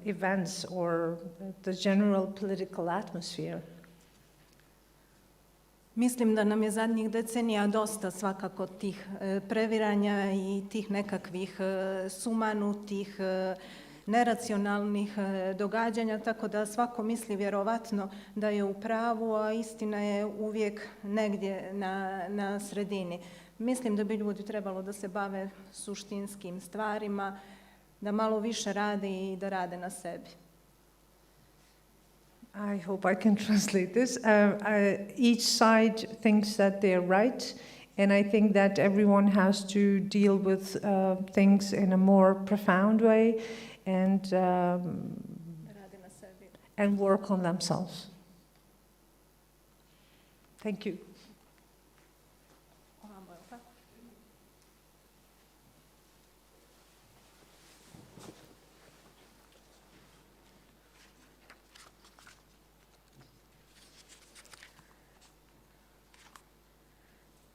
events or the general political atmosphere. Mislim da nam je zadnjih decenija dosta svakako tih previranja i tih nekakvih sumanutih, neracionalnih događanja, tako da svako misli vjerovatno da je u pravu, a istina je uvijek negdje na sredini. Mislim da bi ljudi trebalo da se bave suštinskim stvarima, da malo više rade i da rade na sebi. I hope I can translate this. Each side thinks that they're right, and I think that everyone has to deal with things in a more profound way and work on themselves. Thank you.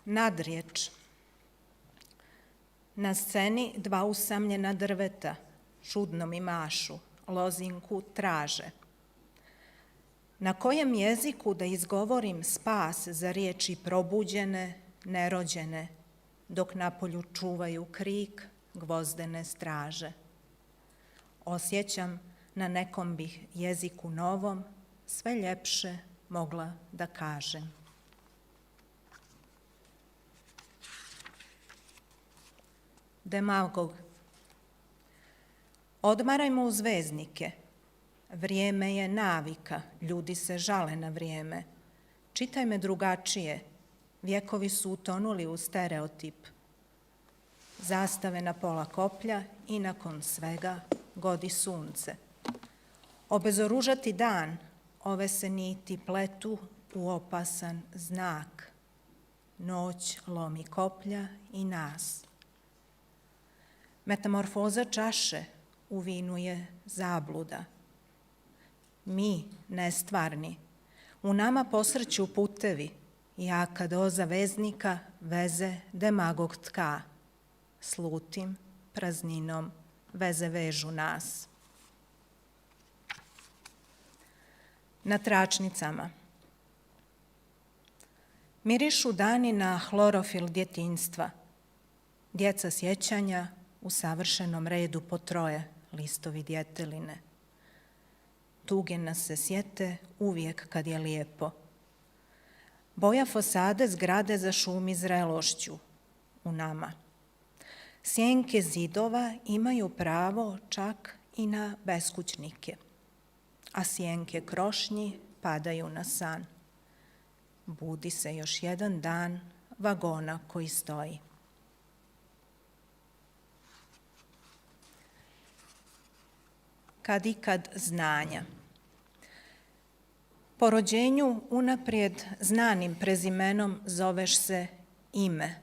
Nadriječ. Na sceni dva usamljena drveta, čudno mi mašu, lozinku traže. Na kojem jeziku da izgovorim spas za riječi probuđene, nerođene, dok napolju čuvaju krik gvozdene straže. Osjećam na nekom bih jeziku novom sve ljepše mogla da kažem. Demagog. Odmarajmo uz veznike. Vrijeme je navika, ljudi se žale na vrijeme. Čitaj me drugačije, vjekovi su utonuli u stereotip. Zastave na pola koplja i nakon svega godi sunce. Obezoružati dan, ove se niti pletu u opasan znak. Noć lomi koplja i nas. Metamorfoza čaše u vinu je zabluda. Mi, nestvarni, u nama posrću putevi, jaka doza veznika veze demagog tka. Slutim, prazninom, veze vežu nas. Na tračnicama. Mirišu dani na hlorofil djetinjstva. Djeca sjećanja u savršenom redu po troje, listovi djeteline. Tuge nas se sjete uvijek kad je lijepo. Boja fasade zgrade zašumi zrelošću u nama. Sjenke zidova imaju pravo čak i na beskućnike, a sjenke krošnji padaju na san. Budi se još jedan dan vagona koji stoji. Kad ikad znanja. Po rođenju unaprijed znanim prezimenom zoveš se ime.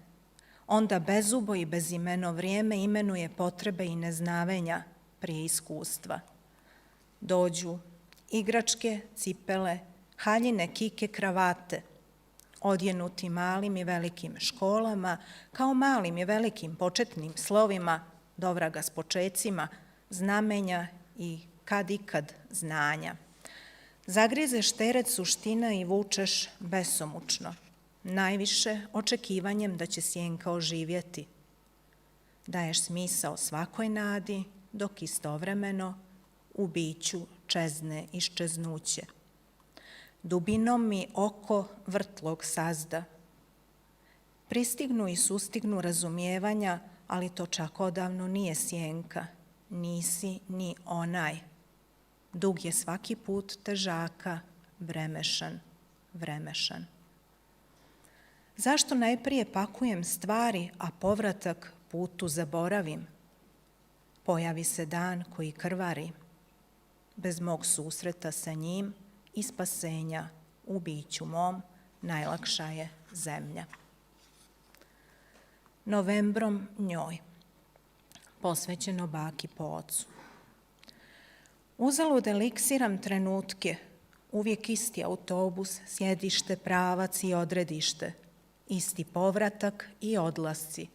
Onda bezubo i bezimeno vrijeme imenuje potrebe i neznavenja prije iskustva. Dođu igračke, cipele, haljine, kike, kravate, odjenuti malim i velikim školama, kao malim i velikim početnim slovima, dovraga s počecima, znamenja i kad ikad znanja. Zagrizeš teret suština i vučeš besomučno, najviše očekivanjem da će sjenka oživjeti. Daješ smisao svakoj nadi, dok istovremeno u biću čezne iščeznuće. Dubinom mi oko vrtlog sazda. Pristignu i sustignu razumijevanja, ali to čak odavno nije sjenka. Nisi ni onaj. Dug je svaki put težaka, vremešan, vremešan. Zašto najprije pakujem stvari, a povratak putu zaboravim? Pojavi se dan koji krvari. Bez mog susreta sa njim i spasenja u biću mom najlakša je zemlja. Novembrom njoj. Posvećeno baki po ocu. Uzalud eliksiram trenutke, uvijek isti autobus, sjedište, pravac i odredište, isti povratak i odlasci.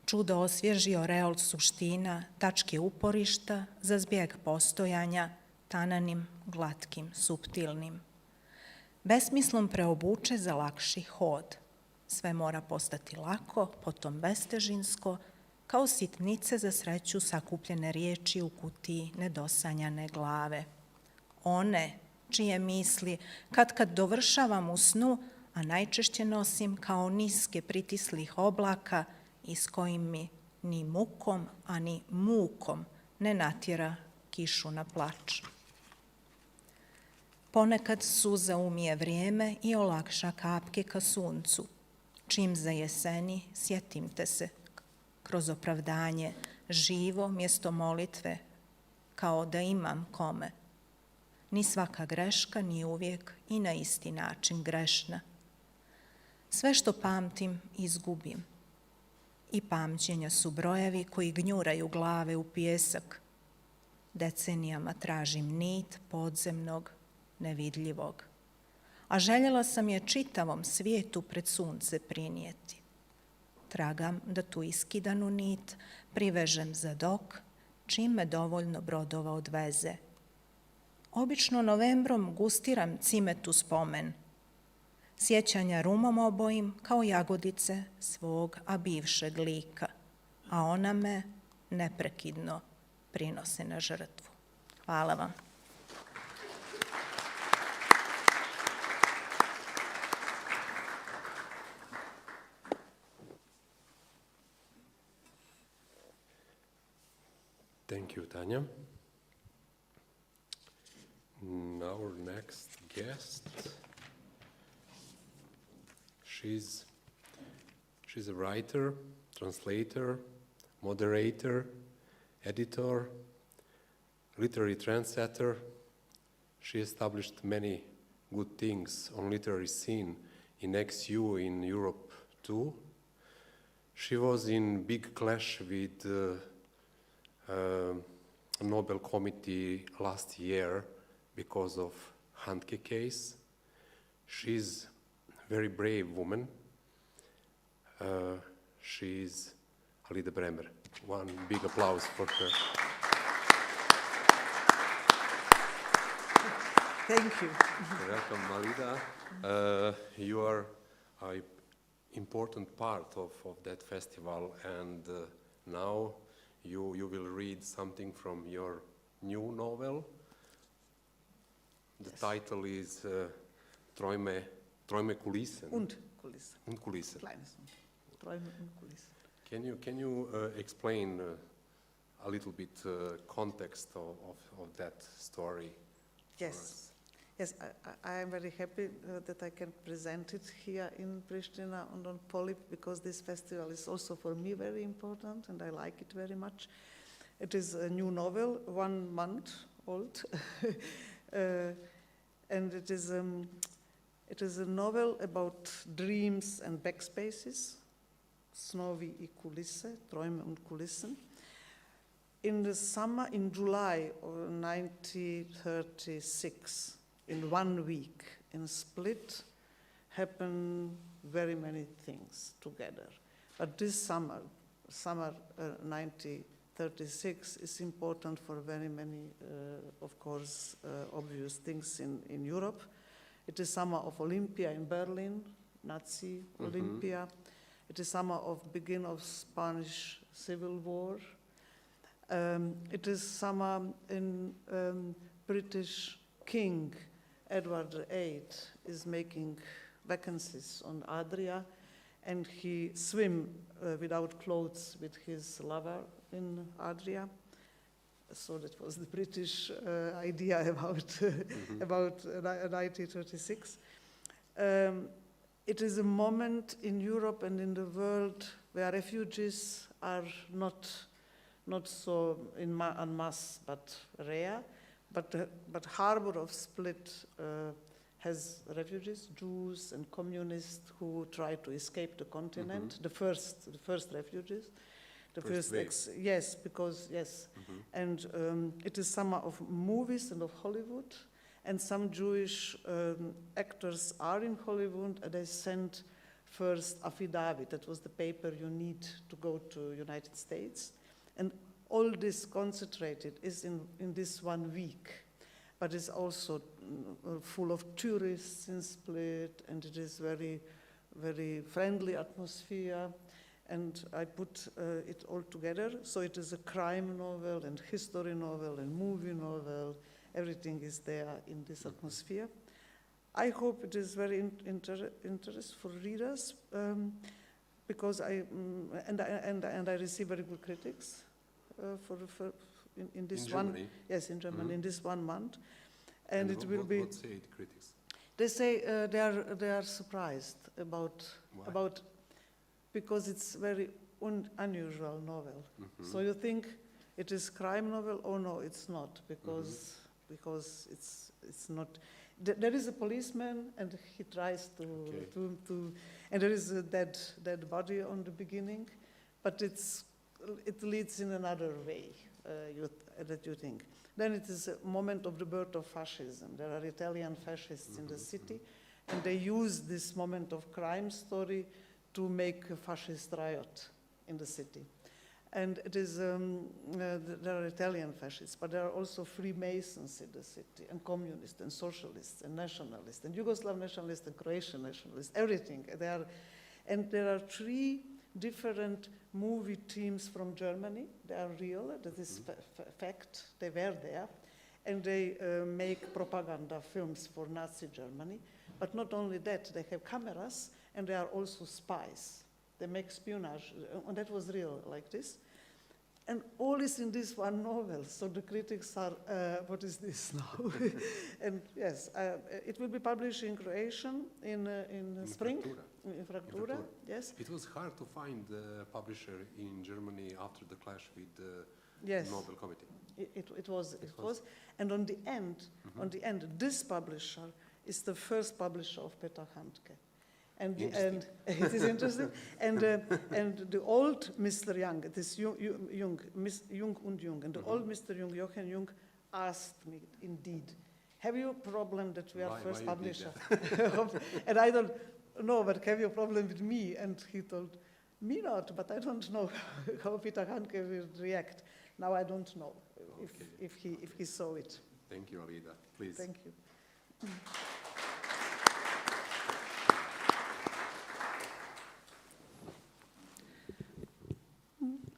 Čudo osvježio reol suština, tačke uporišta za zbjeg postojanja, tananim, glatkim, suptilnim. Besmislom preobuče za lakši hod. Sve mora postati lako, potom bestežinsko, kao sitnice za sreću sakupljene riječi u kutiji nedosanjane glave. One, čije misli kad dovršavam u snu, a najčešće nosim kao niske pritislih oblaka i s kojim mi ni mukom, a ni mukom ne natjera kišu na plač. Ponekad suza umije vrijeme i olakša kapke ka suncu. Čim zajeseni, sjetim te se kroz opravdanje, živo mjesto molitve, kao da imam kome. Ni svaka greška nije uvijek i na isti način grešna. Sve što pamtim, izgubim. I pamćenja su brojevi koji gnjuraju glave u pijesak. Decenijama tražim nit podzemnog, nevidljivog. A željela sam je čitavom svijetu pred sunce prinijeti. Tragam da tu iskidanu nit privežem za dok, čim me dovoljno brodova odveze. Obično novembrom gustiram cimetu spomen. Sjećanja rumom obojim kao jagodice svog, a bivšeg lika. A ona me neprekidno prinose na žrtvu. Hvala vam. Thank you, Tanja. Our next guest, she's a writer, translator, moderator, editor, literary trendsetter. She established many good things on literary scene in XU in Europe too. She was in big clash with Nobel Committee last year because of Handke case. She's a very brave woman. She's Alida Bremer. One big applause for her. Thank you. Welcome, Alida. You are an important part of that festival, and now you will read something from your new novel. The title is Träume Kulissen. Und Kulissen. Und Kulissen. Kleines und. Träume und Kulissen. Can you explain a little bit context of that story? Yes. Yes, I am very happy that I can present it here in Pristina and on Polip, because this festival is also for me very important and I like it very much. It is a new novel, 1 month old, and it is a novel about dreams and backspaces, Snovi I kulisse, Träume und Kulissen. In the summer, in July of 1936, in 1 week, in Split, happened very many things together. But this summer 1936, is important for very many, of course, obvious things in Europe. It is summer of Olympia in Berlin, Nazi Olympia. It is summer of begin of Spanish Civil War. It is summer in British King Edward VIII is making vacancies on Adria, and he swim without clothes with his lover in Adria. So that was the British idea about 1936. It is a moment in Europe and in the world where refugees are not so en masse, but rare. But harbor of Split has refugees, Jews and communists who try to escape the continent. The first refugees, yes, because yes, and it is summer of movies and of Hollywood, and some Jewish actors are in Hollywood, and they sent first affidavit. That was the paper you need to go to United States, and all this concentrated is in this 1 week, but it's also full of tourists in Split, and it is very, very friendly atmosphere, and I put it all together. So it is a crime novel and history novel and movie novel. Everything is there in this atmosphere. I hope it is very interesting for readers, because I receive very good critics. In this in one, Germany? yes, in Germany, in this 1 month, And it will be. What say the critics? They say they are surprised about because it's very unusual novel. So you think it is crime novel? Oh no, it's not because it's not. There is a policeman and he tries to and there is a dead body on the beginning, but it leads in another way that you think. Then it is a moment of the birth of fascism. There are Italian fascists in the city, and they use this moment of crime story to make a fascist riot in the city. And it is, there are Italian fascists, but there are also Freemasons in the city, and communists, and socialists, and nationalists, and Yugoslav nationalists, and Croatian nationalists, everything. And there are 3 different movie teams from Germany. They are real, that is fact, they were there, and they make propaganda films for Nazi Germany. But not only that, they have cameras, and they are also spies. They make espionage, and that was real, like this. And all is in this one novel, so the critics are, what is this now? And yes, it will be published in Croatian in spring. In Fraktura, yes. It was hard to find a publisher in Germany after the clash with the Nobel Committee. It was. And on the end, this publisher is the first publisher of Peter Handke. And it is interesting. And the old Mr. Young, it is Jung and Jung, and the old Mr. Jung, Jochen Jung, asked me, indeed, have you a problem that we are first publisher? And I don't know, but have you a problem with me? And he told me not, but I don't know how Peter Handke will react. Now I don't know if he saw it. Thank you, Alida. Please. Thank you.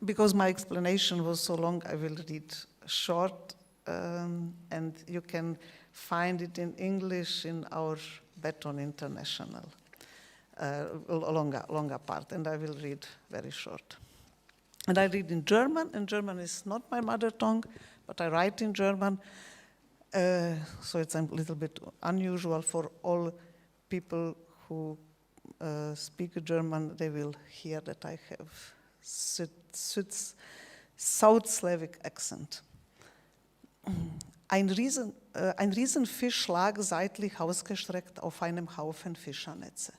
Because my explanation was so long, I will read short, and you can find it in English in our Beton International, longer part, and I will read very short. And I read in German, and German is not my mother tongue, but I write in German, so it's a little bit unusual for all people who speak German. They will hear that I have South Slavic accent. Ein Riesenfisch lag seitlich ausgestreckt auf einem Haufen Fischernetze.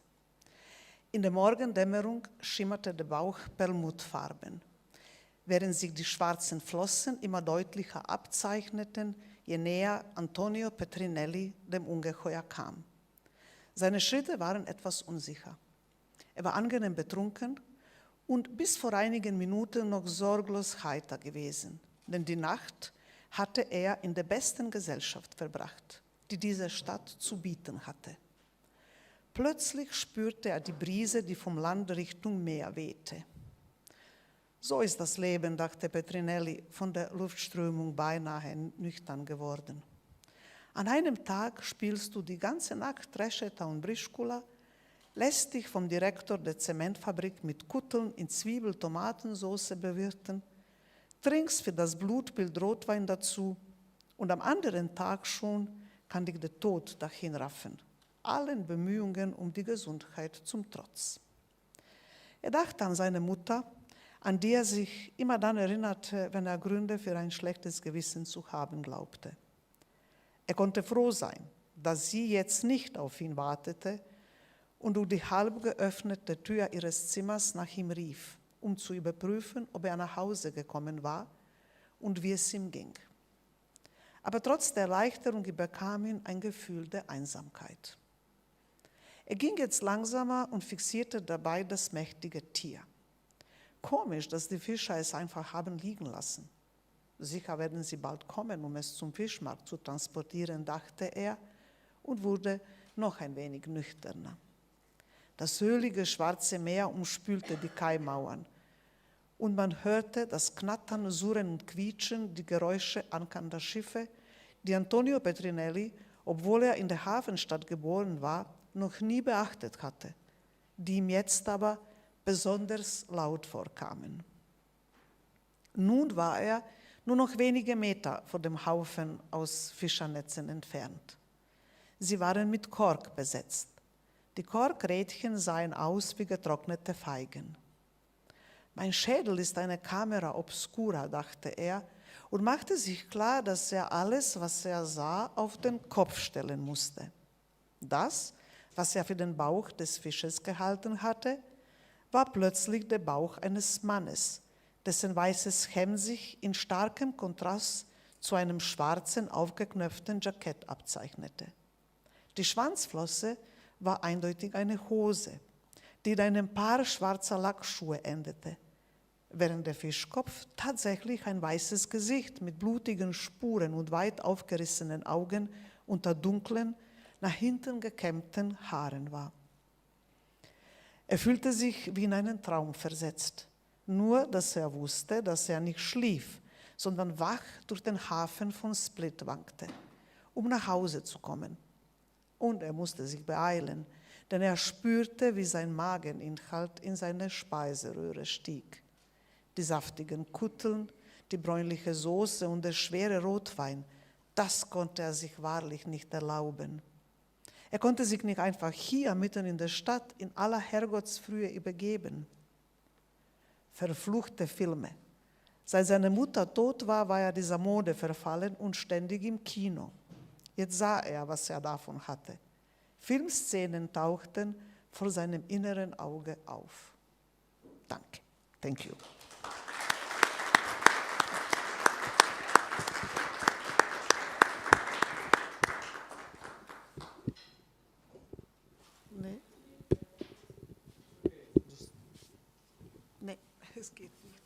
In der Morgendämmerung schimmerte der Bauch perlmuttfarben, während sich die schwarzen Flossen immer deutlicher abzeichneten, je näher Antonio Petrinelli dem Ungeheuer kam. Seine Schritte waren etwas unsicher. Er war angenehm betrunken und bis vor einigen Minuten noch sorglos heiter gewesen, denn die Nacht hatte er in der besten Gesellschaft verbracht, die diese Stadt zu bieten hatte. Plötzlich spürte er die Brise, die vom Land Richtung Meer wehte. So ist das Leben, dachte Petrinelli, von der Luftströmung beinahe nüchtern geworden. An einem Tag spielst du die ganze Nacht Rescheta und Brischkula, lässt dich vom Direktor der Zementfabrik mit Kutteln in Zwiebel-Tomatensauce bewirten, trinkst für das Blutbild Rotwein dazu und am anderen Tag schon kann dich der Tod dahinraffen, allen Bemühungen um die Gesundheit zum Trotz. Er dachte an seine Mutter, an die er sich immer dann erinnerte, wenn er Gründe für ein schlechtes Gewissen zu haben glaubte. Er konnte froh sein, dass sie jetzt nicht auf ihn wartete und durch die halb geöffnete Tür ihres Zimmers nach ihm rief, um zu überprüfen, ob er nach Hause gekommen war und wie es ihm ging. Aber trotz der Erleichterung überkam ihn ein Gefühl der Einsamkeit. Er ging jetzt langsamer und fixierte dabei das mächtige Tier. Komisch, dass die Fischer es einfach haben liegen lassen. Sicher werden sie bald kommen, um es zum Fischmarkt zu transportieren, dachte er und wurde noch ein wenig nüchterner. Das ölige schwarze Meer umspülte die Kaimauern und man hörte das Knattern, Surren und Quietschen, die Geräusche ankernder Schiffe, die Antonio Petrinelli, obwohl er in der Hafenstadt geboren war, noch nie beachtet hatte, die ihm jetzt aber besonders laut vorkamen. Nun war er nur noch wenige Meter vor dem Haufen aus Fischernetzen entfernt. Sie waren mit Kork besetzt. Die Korkrädchen sahen aus wie getrocknete Feigen. Mein Schädel ist eine Camera obscura, dachte er, und machte sich klar, dass er alles, was er sah, auf den Kopf stellen musste. Das, was er für den Bauch des Fisches gehalten hatte, war plötzlich der Bauch eines Mannes, dessen weißes Hemd sich in starkem Kontrast zu einem schwarzen, aufgeknöpften Jackett abzeichnete. Die Schwanzflosse war eindeutig eine Hose, die in einem Paar schwarzer Lackschuhe endete, während der Fischkopf tatsächlich ein weißes Gesicht mit blutigen Spuren und weit aufgerissenen Augen unter dunklen, nach hinten gekämmten Haaren war. Er fühlte sich wie in einen Traum versetzt, nur dass er wusste, dass er nicht schlief, sondern wach durch den Hafen von Split wankte, um nach Hause zu kommen. Und er musste sich beeilen, denn er spürte, wie sein Mageninhalt in seine Speiseröhre stieg. Die saftigen Kutteln, die bräunliche Soße und der schwere Rotwein, das konnte er sich wahrlich nicht erlauben. Er konnte sich nicht einfach hier mitten in der Stadt in aller Herrgottsfrühe übergeben. Verfluchte Filme. Seit seine Mutter tot war, war er dieser Mode verfallen und ständig im Kino. Jetzt sah er, was er davon hatte. Filmszenen tauchten vor seinem inneren Auge auf. Danke. Thank you. Es geht nicht.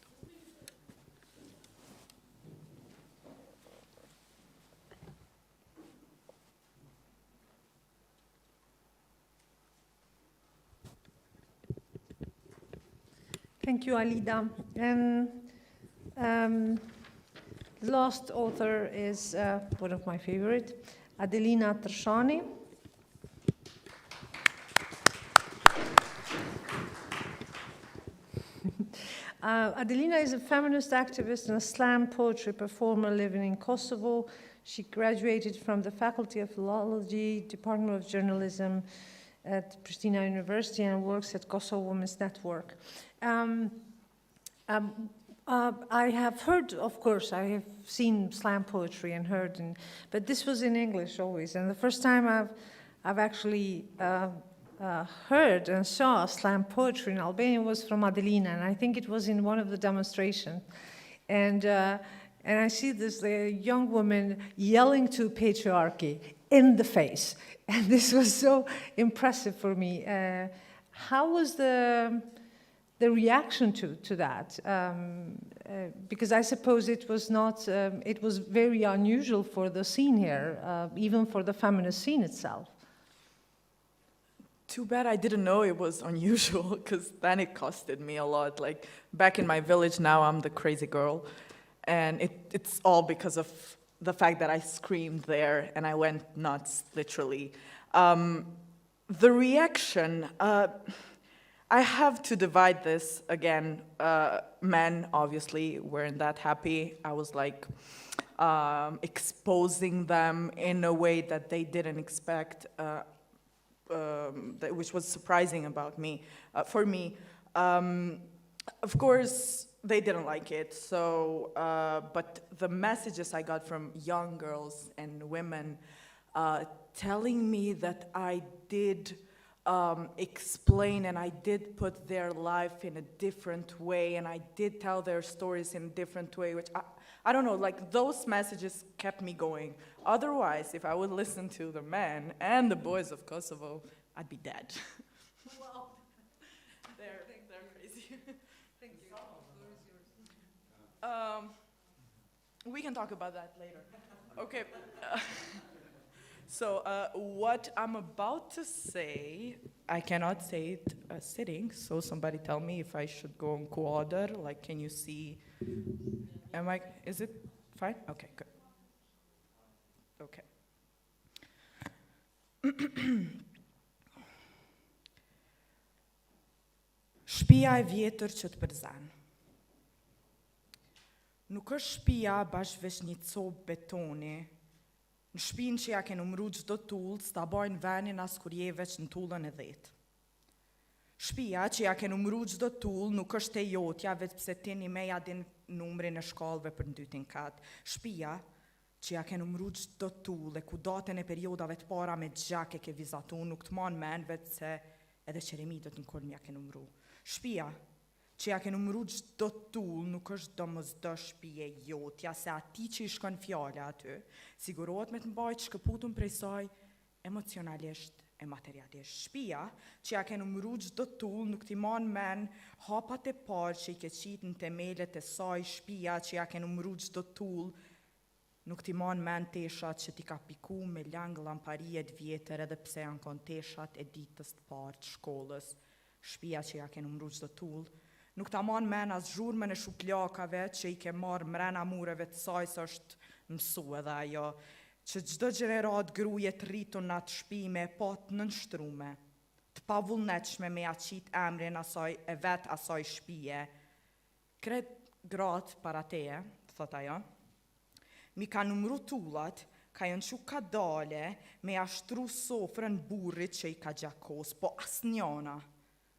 Thank you, Alida. And the last author is one of my favorite, Adelina Tërshani. Adelina is a feminist activist and a slam poetry performer living in Kosovo. She graduated from the Faculty of Philology, Department of Journalism at Pristina University and works at Kosovo Women's Network. I have heard, of course, I have seen slam poetry and heard, but this was in English always. And the first time I've actually heard and saw slam poetry in Albania was from Adelina, and I think it was in one of the demonstrations. And I see this young woman yelling to patriarchy in the face, and this was so impressive for me. How was the reaction to that? Because I suppose it was not. It was very unusual for the scene here, even for the feminist scene itself. Too bad I didn't know it was unusual, because then it costed me a lot. Like, back in my village now, I'm the crazy girl. And it's all because of the fact that I screamed there and I went nuts, literally. The reaction, I have to divide this again. Men, obviously, weren't that happy. I was like exposing them in a way that they didn't expect. Which was surprising about me, for me. Of course, they didn't like it. So, but the messages I got from young girls and women telling me that I did explain and I did put their life in a different way and I did tell their stories in a different way, which I don't know, like those messages kept me going. Otherwise, if I would listen to the men and the boys of Kosovo, I'd be dead. Wow. They're crazy. Thank you. We can talk about that later. Okay. So what I'm about to say, I cannot say it sitting, so somebody tell me if I should go on quarter, like can you see, is it fine? Okay, good. Okay. Shtëpia e vjetër që të përzan. nuk është shtëpia bash veç një copë betoni. Në shtëpinë që ja ke numru çdo tull, s'ta bojnë venin as kur je veç në tullën e 10. Shtëpia që ja ke numru çdo tull nuk është e jotja veç pse ti një meja din numrin e shkallëve për në dytin kat. Shtëpia që ja ke numru çdo tull e ku datën e periodave të para me gjak e ke vizatu nuk të mon men veç se edhe qeremitët në kolm ja ke numru. Shtëpia që ja ke numru çdo tull nuk është domosdo shtëpia e jotja, se ati që i shkon fjala aty, sigurohet me të mbajt shkëputun prej saj emocionalisht e materialisht. Shtëpia që ja ke numru çdo tull nuk t'i mon men hapat e parë që i ke qit në temelet e saj. Shtëpia që ja ke numru çdo tull nuk t'i mon men teshat që t'i ka piku me lang lampariet vjetër edhe pse janë kon teshat e ditës të parë të shkollës. Shtëpia që ja ke numru çdo tull nuk ta mon men as zhurmën e shuplakave që i ke marrë mrena mureve të saj së është mësu edhe ajo, që çdo gjenerat gruje të rritun në atë shtëpi me patë nënshtrume, të pavullnetshme me aqit emrin asaj e vet asaj shtëpie. Kret gratë para teje, thot ajo, mi ka numru tullat, ka jënë që ka dale me ashtru sofrën burrit që i ka gjakos, po asnjana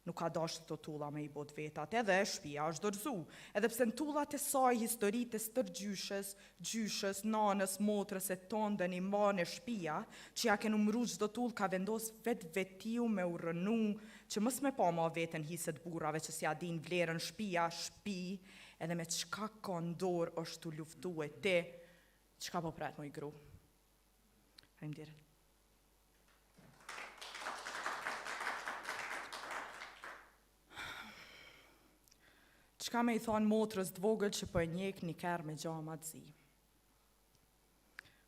nuk ka dashur të tulla me i bot vetat, edhe shtëpia është dorëzu, edhe pse në tullat e saj historitë e gjyshës, nanës, motrës e tondën i mban e shtëpia, që ja ke numru çdo tull ka vendos vetiu me u rënu, që mës me pa ma vetën hiset burrave që si adin vlerën shtëpia, shtëpi, edhe me çka ka ndorë është të luftu e ti, çka po pret moj gru. Faleminderit. Çka me i thonë motrës dvogël që po e njek një kerë me gjama të zi.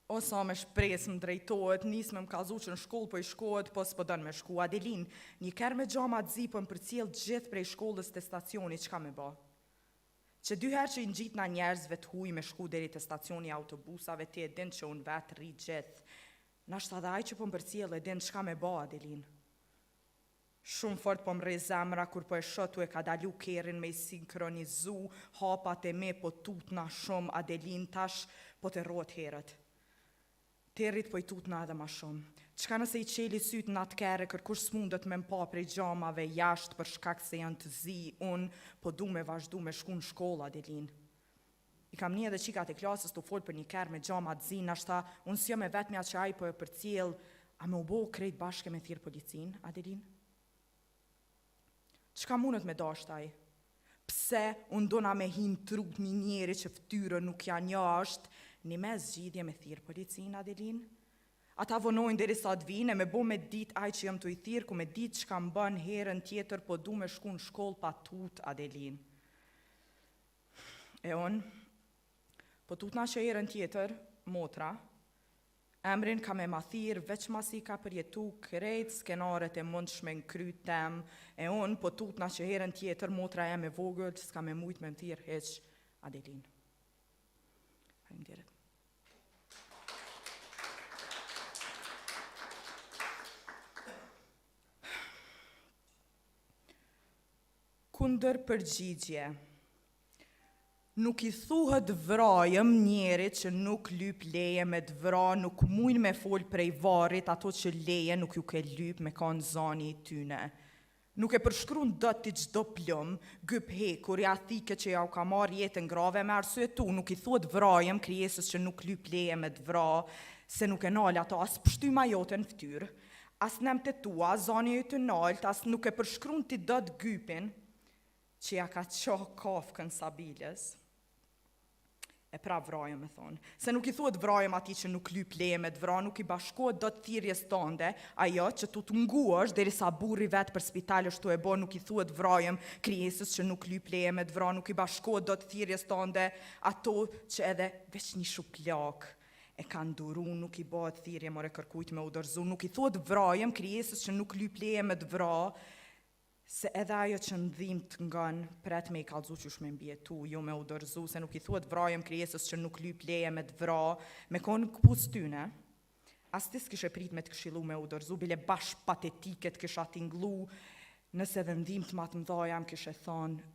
O sa me shpres më drejtohet, nis me më kazu që në shkollë po i shkohet, po s'po dënë me shku. Adelin, një kerë me gjama të zi po më përcjell gjithë prej shkollës të stacioni, çka me ba? Që 2 herë që i ngjit na njerëzve të huj me shku deri te stacioni autobusave, ti e din që unë vetë rri gjithë. Nashta dhe aj që po më përcjell e din çka me ba, Adelin. Shumë fort po më rre zemra kur po e shotu e ka dalu kerin me i sinkronizu hapat e me po tutna shumë. Adelin tash po të rrot herët. Territ po i tutna edhe ma shumë. Çka nëse i qeli syt në atë kere kërkush s'mundet me mpa prej gjamave jashtë për shkak se janë të zi, unë po du me vazhdu me shku në shkollë, Adelin. I kam një edhe qikat e klasës të folë për një kerë me gjama të zi, nashta unë s'jo me vetëmja që aj po e përcjell, a me u bo krejt bashke me thirë policin, Adelin? Çka mundet me dasht aj? Pse unë dona me hin trut një njeri që ftyrën nuk janë jashtë, një me zgjidhje me thirë policin, Adelin? Ata vonojnë deri sa të vine, me bo me dit aj që jam të i thirë, ku me dit që kam bën herën tjetër, po du me shku në shkollë pa tut, Adelin. E unë, po tutna që herën tjetër, motra, emrin ka me ma thirë, veç masi ka përjetu krejt skenaret e mundshme në kry tem, e unë po tutna që herën tjetër motra e me vogël, s'ka me mujt me më thirë heq, Adelin. Faleminderit. Kundër përgjigje. Nuk i thuhet vrajëm njerit që nuk lyp leje me të vra, nuk mujnë me fol prej varit ato që leje nuk ju ke lyp me kanë zani i tyne. Nuk e përshkrun dët t'i gjdo plëm, gyp hekur, ja thike që ja u ka marrë jetën grave me arsye tu, nuk i thuhet vrajëm krijesës që nuk lyp leje me të vra, se nuk e nalë ato as pështy ma jote në ftyrë, as nem të tua, zani e të nalt, as nuk e përshkrun t'i dët gypin, që ja ka qoh kafkën sabilës. E pra vrajëm me thonë, se nuk i thuhet vrajëm ati që nuk lyp leje me të vra, nuk i bashkohet do të thirrjes tënde, ajo që tu të nguash derisa burri vetë për spital është tu e bo, nuk i thuhet vrajëm krijesës që nuk lyp leje me të vra, nuk i bashkohet do të thirrjes tënde, ato që edhe veç një shuplak e kanë duru, nuk i bëhet thirrje more kërkujt me u dorëzu, nuk i thuhet vrajëm krijesës që nuk lyp leje me të vra, se edhe ajo që ndhimt ngan pret me i kallzu qysh me mbjetu, jo me u dorëzu, se nuk i thuhet vrajëm krijesës që nuk lyp leje me të vra, me konë këpus tyne, as ti s'kishe prit me të këshilu me u dorëzu, bile bash patetike të kisha tinglu, nëse dhe ndhimt ma të mdhaja më kishe thonë,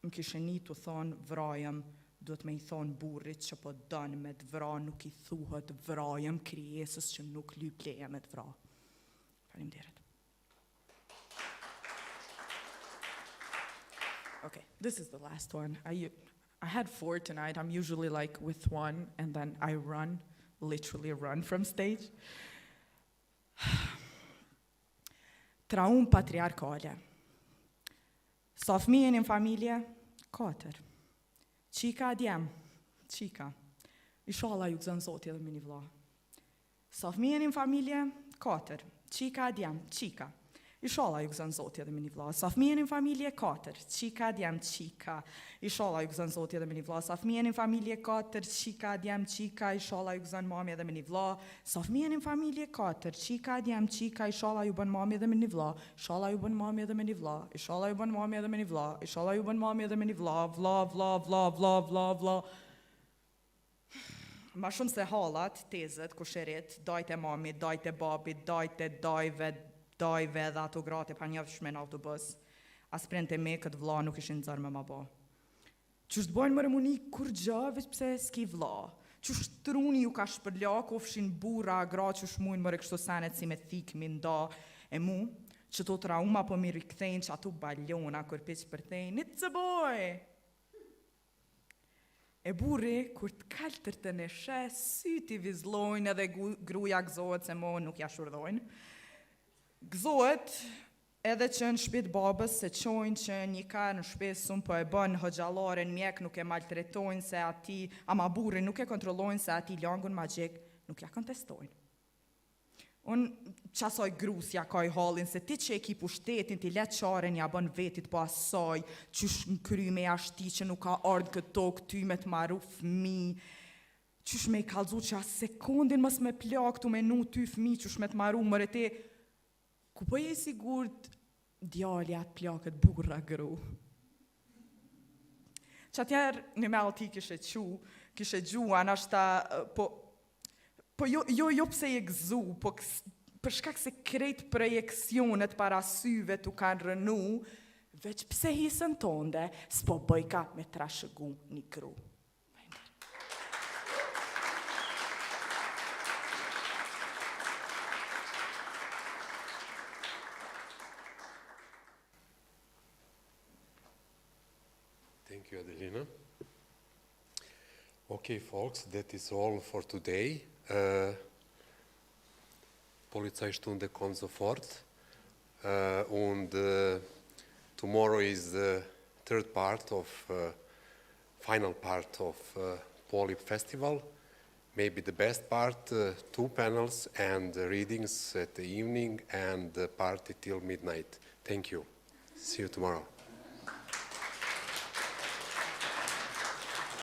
më kishe një të thonë vrajëm, duhet me I thonë burrit që po dënë me të vra, nuk I thuhet vrajëm krijesës që nuk lyp leje me të vra. Faleminderit. Okay, this is the last one. I had 4 tonight. I'm usually like with 1 and then I run, literally run from stage. Traum patriarkale. Sa fëmijën në familje? 4. Qika djem, qika. Inshallah ju gëzën Zoti edhe me një vlla. Sa fëmijën në familje? 4. Qika djem, qika. Inshallah ju gëzën Zoti edhe me një vlla. Sa fëmijën në familje? 4. Qika djem, qika. Inshallah ju gëzën Zoti edhe me një vlla. Sa fëmijën në familje? 4. Qika djem, qika. Inshallah ju gëzën mami edhe me një vlla. Sa fëmijën në familje? 4. Qika djem, qika. Inshallah ju bën mami edhe me një vlla. Inshallah ju bën mami edhe me një vlla. Inshallah ju bën mami edhe me një vlla. Inshallah ju bën mami edhe me një vlla. Vlla. Ma shumë se hallat, tezet, kusherit, dajte mamit, dajte babit, dajte dajve dhe ato grate pa njëfshme në autobus. As prente me këtë vlla nuk ishin zërë me ma ba. Qështë bojnë më remuni kur gjë, veç pse s'ki vlla. Qështë truni ju ka shpërla, kofshin bura, gra që shmujnë më rekështu senet si me thik, mi nda e mu, që to trauma po mi rikthejnë që ato balona kur piq për thejnë, it's a boy! E burri, kur të kaltër të në shes, syti vizlojnë edhe gruja gëzohet se mo nuk ja shurdojnë. Gëzohet edhe që në shpit babës se qojnë që një ka në shpes sun po e bën hëgjallare në mjek nuk e maltretojnë se ati, ama burri nuk e kontrollojnë se ati langun magjik nuk ja kontestojnë. Unë qasoj grusja ka I halin se ti që e ki pushtetin ti let qaren ja bën vetit po asaj qysh në kry me ashti që nuk ka ardhë këto këty me të maru fmi, qysh me I kalzu që as sekundin mës me plak tu me nu ty fmi qysh me të maru mërë ti ku po je sigurt djali atë plakët burra gru. Që atjerë në me alti kishe gjua nashta po jo pse je gëzu, po për shkak se krejt projekcionet para syve tu kanë rënu, veç pse hisën tonde, s'po bëjka me trashëgu një gru. Thank you, Adelina. Okay, folks, that is all for today. Polizeistunde kommt sofort. And tomorrow is the third part of, final part of Polip Festival. Maybe the best part, 2 panels and readings at the evening and the party till midnight. Thank you. See you tomorrow.